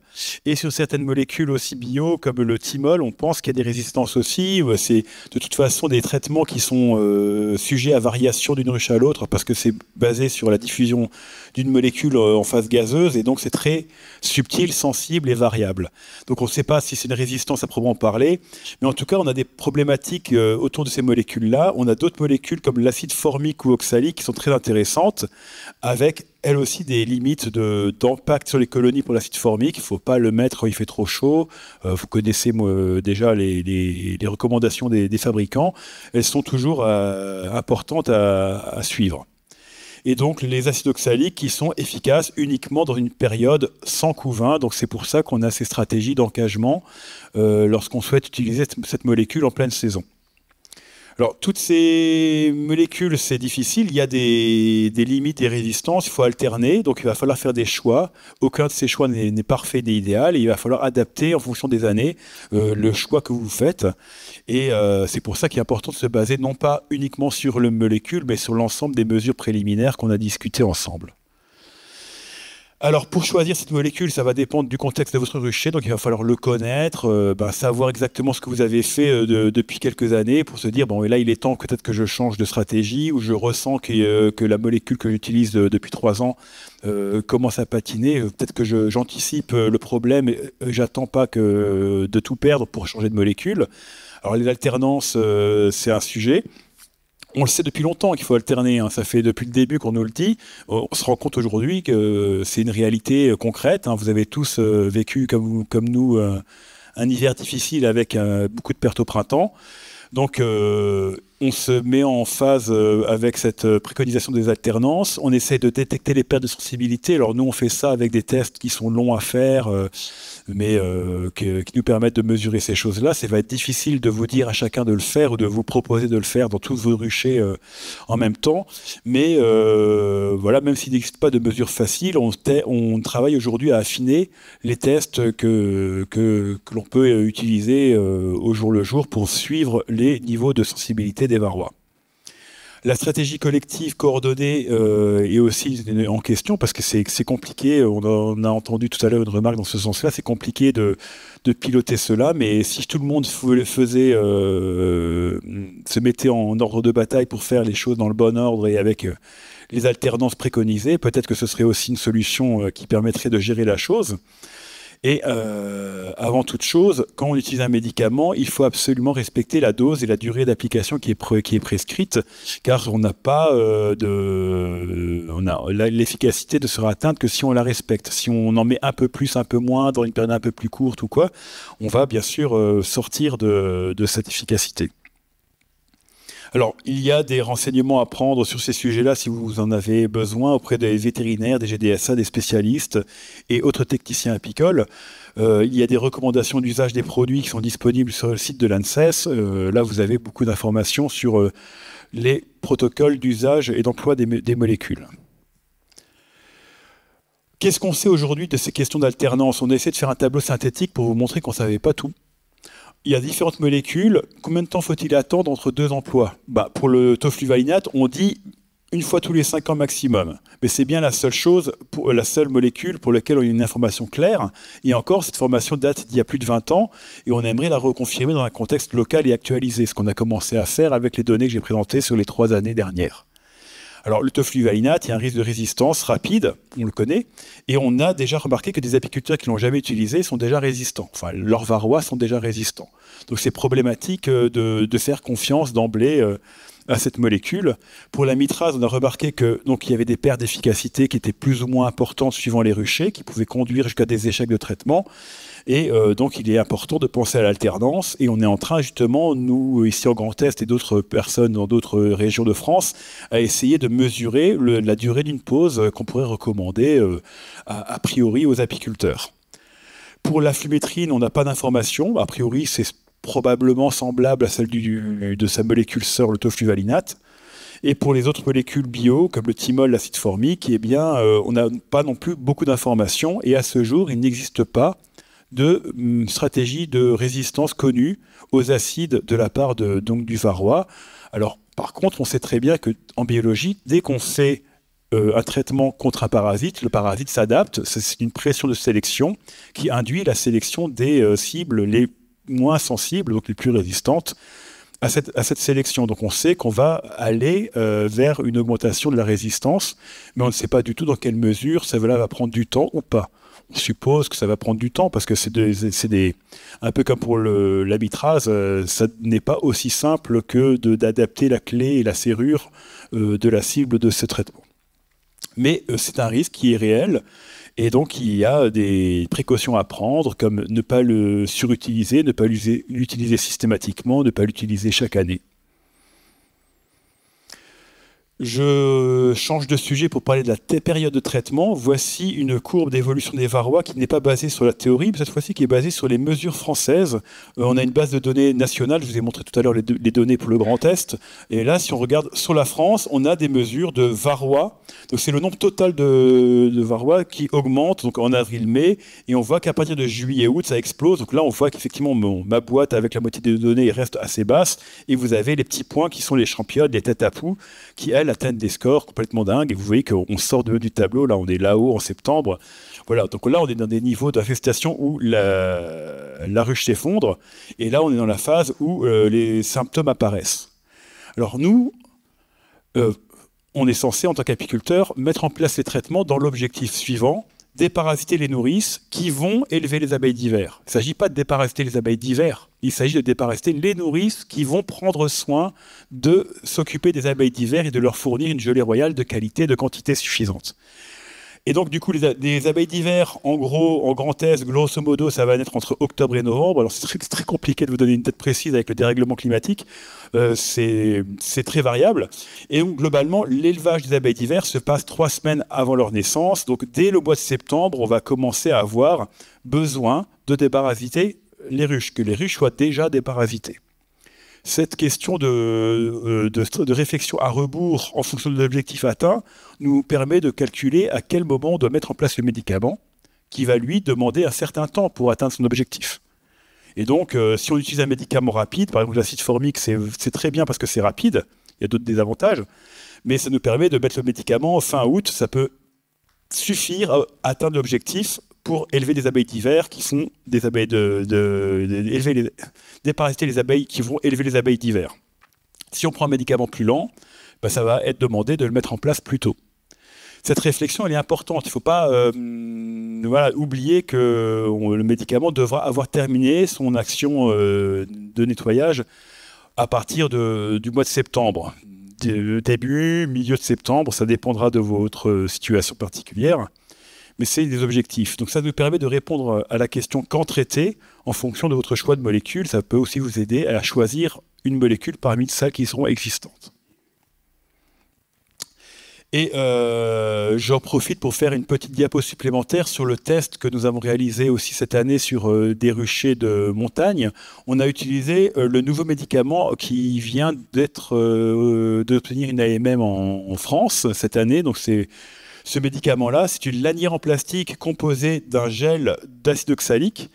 et sur certaines molécules aussi bio, comme le thymol, on pense qu'il y a des résistances aussi. C'est de toute façon des traitements qui sont sujets à variation d'une ruche à l'autre, parce que c'est basé sur la diffusion d'une molécule en phase gazeuse, et donc c'est très subtil, sensible et variable. Donc on ne sait pas si c'est une résistance à proprement parler, mais en tout cas on a des problématiques autour de ces molécules-là. On a d'autres molécules comme l'acide formique ou oxalique qui sont très intéressantes, avec elles aussi des limites d'impact sur les colonies pour l'acide formique. Il ne faut pas le mettre quand il fait trop chaud. Vous connaissez déjà les recommandations des fabricants. Elles sont toujours importantes à suivre. Et donc les acides oxaliques qui sont efficaces uniquement dans une période sans couvain. Donc c'est pour ça qu'on a ces stratégies d'engagement lorsqu'on souhaite utiliser cette molécule en pleine saison. Alors, toutes ces molécules, c'est difficile. Il y a des limites, des résistances. Il faut alterner. Donc, il va falloir faire des choix. Aucun de ces choix n'est parfait ni idéal. Et il va falloir adapter en fonction des années le choix que vous faites. Et c'est pour ça qu'il est important de se baser non pas uniquement sur le molécule, mais sur l'ensemble des mesures préliminaires qu'on a discutées ensemble. Alors, pour choisir cette molécule, ça va dépendre du contexte de votre rucher, donc il va falloir le connaître, savoir exactement ce que vous avez fait depuis quelques années pour se dire, bon, et là, il est temps peut-être que je change de stratégie, ou je ressens que la molécule que j'utilise depuis 3 ans commence à patiner, peut-être que j'anticipe le problème, et j'attends pas de tout perdre pour changer de molécule. Alors, les alternances, c'est un sujet. On le sait depuis longtemps qu'il faut alterner, hein. Ça fait depuis le début qu'on nous le dit. On se rend compte aujourd'hui que c'est une réalité concrète, hein. Vous avez tous vécu, comme nous, un hiver difficile avec beaucoup de pertes au printemps. Donc, on se met en phase avec cette préconisation des alternances. On essaie de détecter les pertes de sensibilité. Alors, nous, on fait ça avec des tests qui sont longs à faire, mais qui nous permettent de mesurer ces choses-là. Ça va être difficile de vous dire à chacun de le faire ou de vous proposer de le faire dans tous vos ruchers en même temps. Mais voilà, même s'il n'existe pas de mesure facile, on travaille aujourd'hui à affiner les tests que l'on peut utiliser au jour le jour pour suivre les niveaux de sensibilité des varrois. La stratégie collective coordonnée est aussi en question parce que c'est compliqué. On a entendu tout à l'heure une remarque dans ce sens-là. C'est compliqué de piloter cela, mais si tout le monde se mettait en ordre de bataille pour faire les choses dans le bon ordre et avec les alternances préconisées, peut-être que ce serait aussi une solution qui permettrait de gérer la chose. Et avant toute chose, quand on utilise un médicament, il faut absolument respecter la dose et la durée d'application qui est prescrite, car on n'a pas l'efficacité ne sera atteinte que si on la respecte. Si on en met un peu plus, un peu moins, dans une période un peu plus courte ou quoi, on va bien sûr sortir de cette efficacité. Alors, il y a des renseignements à prendre sur ces sujets-là si vous en avez besoin auprès des vétérinaires, des GDSA, des spécialistes et autres techniciens apicoles. Il y a des recommandations d'usage des produits qui sont disponibles sur le site de l'ANSES. Là, vous avez beaucoup d'informations sur les protocoles d'usage et d'emploi des molécules. Qu'est-ce qu'on sait aujourd'hui de ces questions d'alternance? On a essayé de faire un tableau synthétique pour vous montrer qu'on ne savait pas tout. Il y a différentes molécules. Combien de temps faut-il attendre entre deux emplois? Pour le tofluvalinate, on dit une fois tous les 5 ans maximum. Mais c'est bien la seule molécule pour laquelle on a une information claire. Et encore, cette formation date d'il y a plus de 20 ans et on aimerait la reconfirmer dans un contexte local et actualisé, ce qu'on a commencé à faire avec les données que j'ai présentées sur les 3 années dernières. Alors, le tofluvalinate, il y a un risque de résistance rapide, on le connaît, et on a déjà remarqué que des apiculteurs qui ne l'ont jamais utilisé sont déjà résistants. Enfin, leurs varrois sont déjà résistants. Donc, c'est problématique de faire confiance d'emblée à cette molécule. Pour la mitrase, on a remarqué qu'il y avait des pertes d'efficacité qui étaient plus ou moins importantes suivant les ruchers, qui pouvaient conduire jusqu'à des échecs de traitement. Et donc, il est important de penser à l'alternance. Et on est en train, justement, nous, ici en Grand Est et d'autres personnes dans d'autres régions de France, à essayer de mesurer la durée d'une pause qu'on pourrait recommander a priori aux apiculteurs. Pour la flumétrine, on n'a pas d'informations. A priori, c'est probablement semblable à celle de sa molécule sœur, le tofluvalinate. Et pour les autres molécules bio, comme le thymol, l'acide formique, eh bien, on n'a pas non plus beaucoup d'informations. Et à ce jour, il n'existe pas de stratégie de résistance connue aux acides de la part du varroa. Alors, par contre, on sait très bien qu'en biologie, dès qu'on fait un traitement contre un parasite, le parasite s'adapte. C'est une pression de sélection qui induit la sélection des cibles les moins sensibles, donc les plus résistantes, à cette sélection. Donc on sait qu'on va aller vers une augmentation de la résistance, mais on ne sait pas du tout dans quelle mesure ça va prendre du temps ou pas. On suppose que ça va prendre du temps parce que un peu comme pour la mitrase, ça n'est pas aussi simple que d'adapter la clé et la serrure de la cible de ce traitement. Mais c'est un risque qui est réel et donc il y a des précautions à prendre comme ne pas le surutiliser, ne pas l'utiliser systématiquement, ne pas l'utiliser chaque année. Je change de sujet pour parler de la période de traitement. Voici une courbe d'évolution des varrois qui n'est pas basée sur la théorie, mais cette fois-ci qui est basée sur les mesures françaises. On a une base de données nationale, je vous ai montré tout à l'heure les données pour le Grand Est. Et là, si on regarde sur la France, on a des mesures de varrois. Donc c'est le nombre total de varrois qui augmente donc en avril-mai. Et on voit qu'à partir de juillet-août, ça explose. Donc là, on voit qu'effectivement, ma boîte avec la moitié des données reste assez basse. Et vous avez les petits points qui sont les championnes, les têtes à poux, qui, elles, atteignent des scores complètement dingues. Et vous voyez qu'on sort du tableau. Là, on est là-haut en septembre. Voilà, donc là, on est dans des niveaux d'infestation où la ruche s'effondre. Et là, on est dans la phase où les symptômes apparaissent. Alors nous, on est censé, en tant qu'apiculteur, mettre en place les traitements dans l'objectif suivant, déparasiter les nourrices qui vont élever les abeilles d'hiver. Il ne s'agit pas de déparasiter les abeilles d'hiver, il s'agit de déparasiter les nourrices qui vont prendre soin de s'occuper des abeilles d'hiver et de leur fournir une gelée royale de qualité, de quantité suffisante. Et donc, du coup, les abeilles d'hiver, en gros, en Grand Est, grosso modo, ça va naître entre octobre et novembre. Alors, c'est très compliqué de vous donner une date précise avec le dérèglement climatique. C'est très variable. Et donc, globalement, l'élevage des abeilles d'hiver se passe 3 semaines avant leur naissance. Donc, dès le mois de septembre, on va commencer à avoir besoin de déparasiter les ruches, que les ruches soient déjà déparasitées. Cette question de réflexion à rebours en fonction de l'objectif atteint nous permet de calculer à quel moment on doit mettre en place le médicament qui va lui demander un certain temps pour atteindre son objectif. Et donc, si on utilise un médicament rapide, par exemple l'acide formique, c'est très bien parce que c'est rapide, il y a d'autres désavantages, mais ça nous permet de mettre le médicament fin août, ça peut suffire à atteindre l'objectif pour élever des abeilles d'hiver qui sont des abeilles déparasiter les abeilles qui vont élever les abeilles d'hiver. Si on prend un médicament plus lent, ça va être demandé de le mettre en place plus tôt. Cette réflexion, elle est importante. Il ne faut pas oublier que le médicament devra avoir terminé son action de nettoyage à partir du mois de septembre. Début, milieu de septembre, ça dépendra de votre situation particulière. Mais c'est des objectifs. Donc ça nous permet de répondre à la question quand traiter en fonction de votre choix de molécule. Ça peut aussi vous aider à choisir une molécule parmi celles qui seront existantes. Et j'en profite pour faire une petite diapo supplémentaire sur le test que nous avons réalisé aussi cette année sur des ruchers de montagne. On a utilisé le nouveau médicament qui vient d'obtenir une AMM en France cette année. Donc ce médicament-là, c'est une lanière en plastique composée d'un gel d'acide oxalique.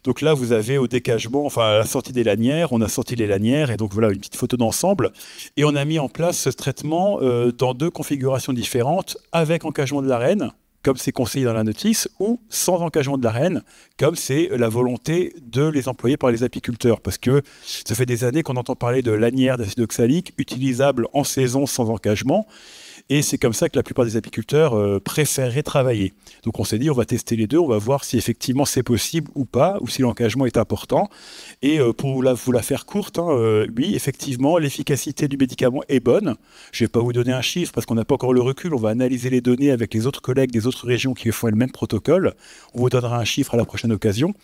Donc là, vous avez au décagement, enfin à la sortie des lanières, on a sorti les lanières, et donc voilà une petite photo d'ensemble. Et on a mis en place ce traitement dans 2 configurations différentes, avec encagement de l'arène, comme c'est conseillé dans la notice, ou sans encagement de l'arène, comme c'est la volonté de les employer par les apiculteurs. Parce que ça fait des années qu'on entend parler de lanières d'acide oxalique utilisables en saison sans encagement. Et c'est comme ça que la plupart des apiculteurs préféreraient travailler. Donc on s'est dit, on va tester les deux, on va voir si effectivement c'est possible ou pas, ou si l'engagement est important. Et pour vous la faire courte, oui, effectivement, l'efficacité du médicament est bonne. Je ne vais pas vous donner un chiffre parce qu'on n'a pas encore le recul. On va analyser les données avec les autres collègues des autres régions qui font le même protocole. On vous donnera un chiffre à la prochaine occasion.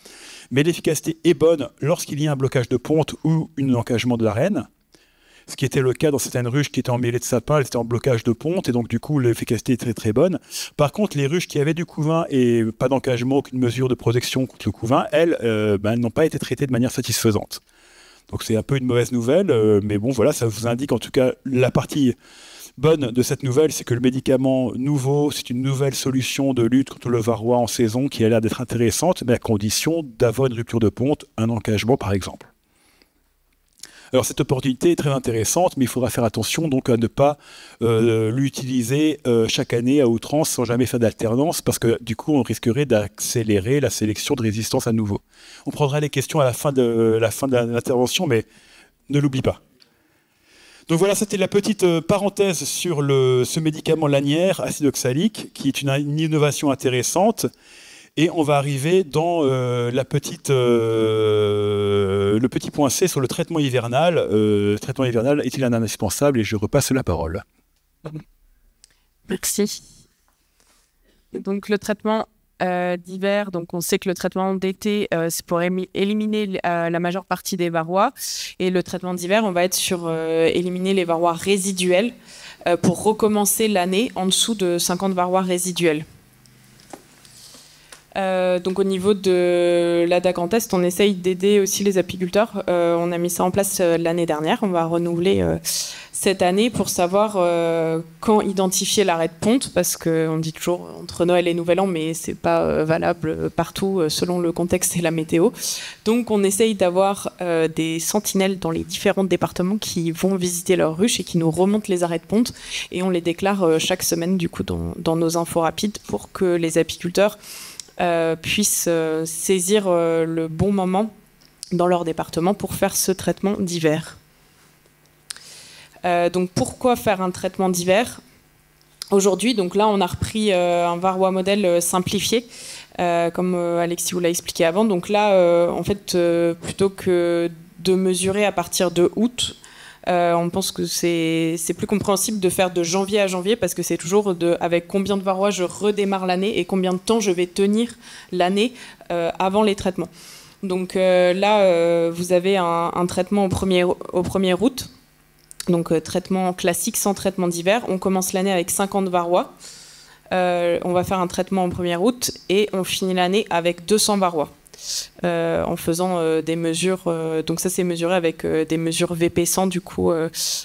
Mais l'efficacité est bonne lorsqu'il y a un blocage de ponte ou un encagement de l'arène. Ce qui était le cas dans certaines ruches qui étaient en mêlée de sapin, elles étaient en blocage de ponte, et donc du coup l'efficacité est très très bonne. Par contre, les ruches qui avaient du couvain et pas d'encagement, aucune mesure de protection contre le couvain, elles n'ont pas été traitées de manière satisfaisante. Donc c'est un peu une mauvaise nouvelle, mais bon voilà, ça vous indique en tout cas la partie bonne de cette nouvelle, c'est que le médicament nouveau, c'est une nouvelle solution de lutte contre le varroa en saison qui a l'air d'être intéressante, mais à condition d'avoir une rupture de ponte, un encagement par exemple. Alors cette opportunité est très intéressante, mais il faudra faire attention donc à ne pas l'utiliser chaque année à outrance sans jamais faire d'alternance, parce que du coup on risquerait d'accélérer la sélection de résistance à nouveau. On prendra les questions à la fin de l'intervention, mais ne l'oublie pas. Donc voilà, c'était la petite parenthèse sur ce médicament lanière acide oxalique, qui est une innovation intéressante. Et on va arriver dans le petit point C sur le traitement hivernal. Le traitement hivernal est-il un indispensable? Et je repasse la parole. Merci. Donc le traitement d'hiver, donc on sait que le traitement d'été, c'est pour éliminer la majeure partie des varrois. Et le traitement d'hiver, on va être sur éliminer les varrois résiduels pour recommencer l'année en dessous de 50 varrois résiduels. Donc au niveau de la DAC Grand Est, on essaye d'aider aussi les apiculteurs. On a mis ça en place l'année dernière. On va renouveler cette année pour savoir quand identifier l'arrêt de ponte, parce qu'on dit toujours entre Noël et Nouvel An, mais c'est pas valable partout selon le contexte et la météo. Donc on essaye d'avoir des sentinelles dans les différents départements qui vont visiter leurs ruches et qui nous remontent les arrêts de ponte, et on les déclare chaque semaine du coup dans nos infos rapides pour que les apiculteurs puissent saisir le bon moment dans leur département pour faire ce traitement d'hiver. Donc pourquoi faire un traitement d'hiver ? Aujourd'hui, donc là, on a repris un varroa modèle simplifié, comme Alexis vous l'a expliqué avant. Donc là, en fait, plutôt que de mesurer à partir de août, on pense que c'est plus compréhensible de faire de janvier à janvier, parce que c'est toujours avec combien de varroa je redémarre l'année et combien de temps je vais tenir l'année avant les traitements. Donc là, vous avez un traitement au 1er août. Donc traitement classique sans traitement d'hiver. On commence l'année avec 50 varrois. On va faire un traitement au 1er août et on finit l'année avec 200 varrois. En faisant des mesures, donc ça c'est mesuré avec des mesures VP100 du coup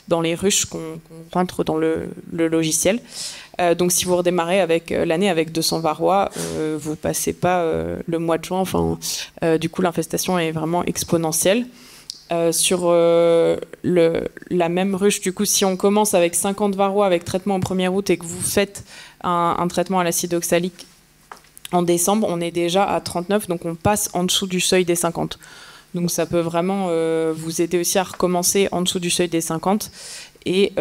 dans les ruches qu'on rentre dans le logiciel. Donc si vous redémarrez avec l'année avec 200 varrois, vous passez pas le mois de juin. Enfin, du coup l'infestation est vraiment exponentielle. Sur la même ruche, du coup, si on commence avec 50 varrois avec traitement au 1er août et que vous faites un traitement à l'acide oxalique en décembre, on est déjà à 39, donc on passe en dessous du seuil des 50. Donc ça peut vraiment vous aider aussi à recommencer en dessous du seuil des 50 et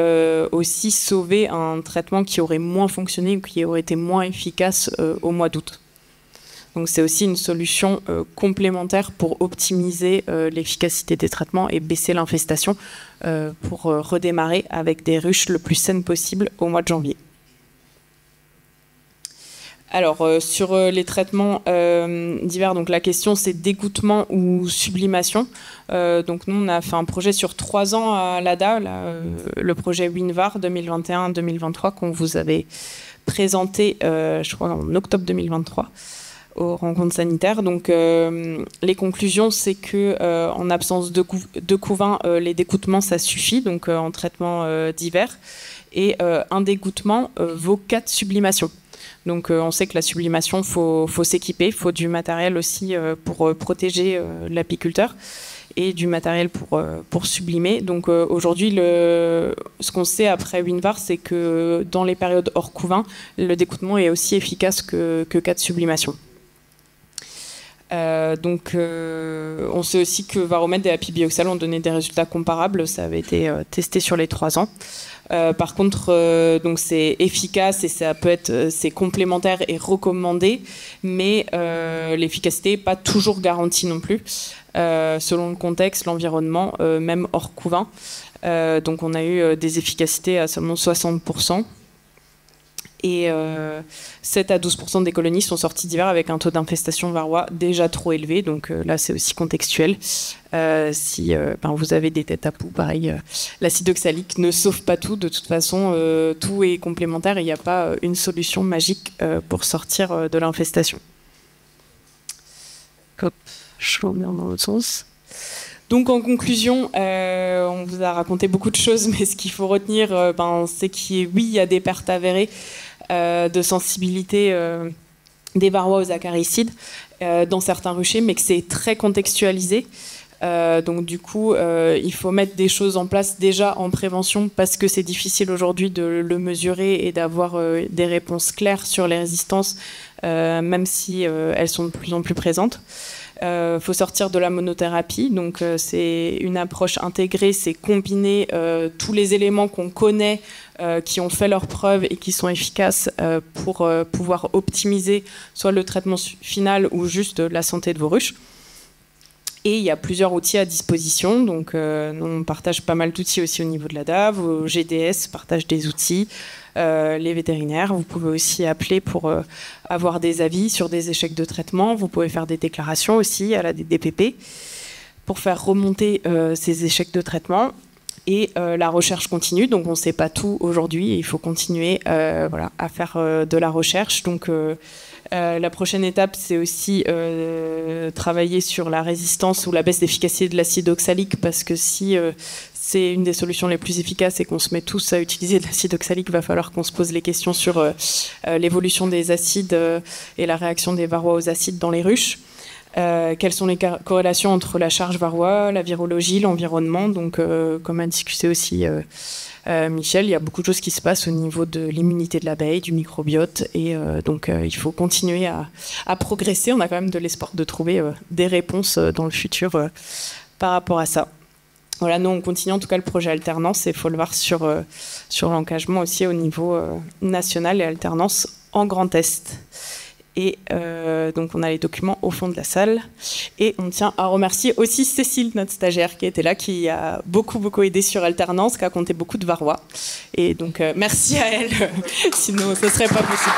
aussi sauver un traitement qui aurait moins fonctionné ou qui aurait été moins efficace au mois d'août. Donc c'est aussi une solution complémentaire pour optimiser l'efficacité des traitements et baisser l'infestation pour redémarrer avec des ruches le plus saines possible au mois de janvier. Alors sur les traitements d'hiver, donc la question c'est dégouttement ou sublimation. Donc nous on a fait un projet sur 3 ans à l'ADA, le projet WinVar 2021-2023 qu'on vous avait présenté, je crois en octobre 2023. Aux rencontres sanitaires. Donc les conclusions, c'est que en absence de couvain, les dégouttements ça suffit, donc en traitement d'hiver, et un dégouttement vaut 4 sublimations. Donc on sait que la sublimation, faut s'équiper, il faut du matériel aussi pour protéger l'apiculteur et du matériel pour sublimer. Donc aujourd'hui, ce qu'on sait après WinVar, c'est que dans les périodes hors couvain, le dégouttement est aussi efficace que 4 sublimations. Donc on sait aussi que Varromed et Apibioxal ont donné des résultats comparables, ça avait été testé sur les 3 ans. Par contre, donc c'est efficace et ça peut être, c'est complémentaire et recommandé, mais l'efficacité n'est pas toujours garantie non plus, selon le contexte, l'environnement, même hors couvain. Donc on a eu des efficacités à seulement 60%. Et 7 à 12% des colonies sont sorties d'hiver avec un taux d'infestation varroa déjà trop élevé. Donc là, c'est aussi contextuel. Si vous avez des têtes à poux, pareil, l'acide oxalique ne sauve pas tout. De toute façon, tout est complémentaire et il n'y a pas une solution magique pour sortir de l'infestation. Hop, je reviens dans l'autre sens. Donc en conclusion, on vous a raconté beaucoup de choses, mais ce qu'il faut retenir, c'est qu'il y a des pertes avérées de sensibilité des varrois aux acaricides dans certains ruchers, mais que c'est très contextualisé. Donc du coup, il faut mettre des choses en place déjà en prévention parce que c'est difficile aujourd'hui de le mesurer et d'avoir des réponses claires sur les résistances, même si elles sont de plus en plus présentes. Faut sortir de la monothérapie, donc c'est une approche intégrée, c'est combiner tous les éléments qu'on connaît, qui ont fait leurs preuves et qui sont efficaces pour pouvoir optimiser soit le traitement final ou juste la santé de vos ruches. Et il y a plusieurs outils à disposition, donc on partage pas mal d'outils aussi au niveau de l'ADA, vos GDS partagent des outils, les vétérinaires, vous pouvez aussi appeler pour avoir des avis sur des échecs de traitement, vous pouvez faire des déclarations aussi à la DPP pour faire remonter ces échecs de traitement. Et la recherche continue, donc on ne sait pas tout aujourd'hui, il faut continuer à faire de la recherche. Donc la prochaine étape, c'est aussi travailler sur la résistance ou la baisse d'efficacité de l'acide oxalique, parce que si c'est une des solutions les plus efficaces et qu'on se met tous à utiliser de l'acide oxalique, il va falloir qu'on se pose les questions sur l'évolution des acides et la réaction des varrois aux acides dans les ruches. Quelles sont les corrélations entre la charge varroa, la virologie, l'environnement. Donc, comme a discuté aussi Michel, il y a beaucoup de choses qui se passent au niveau de l'immunité de l'abeille, du microbiote, et donc il faut continuer à progresser. On a quand même de l'espoir de trouver des réponses dans le futur par rapport à ça. Voilà, nous, on continue en tout cas le projet alternance et il faut le voir sur l'engagement aussi au niveau national et alternance en Grand Est. Et donc, on a les documents au fond de la salle. Et on tient à remercier aussi Cécile, notre stagiaire, qui était là, qui a beaucoup aidé sur alternance, qui a compté beaucoup de Varois. Et donc, merci à elle, sinon ce ne serait pas possible.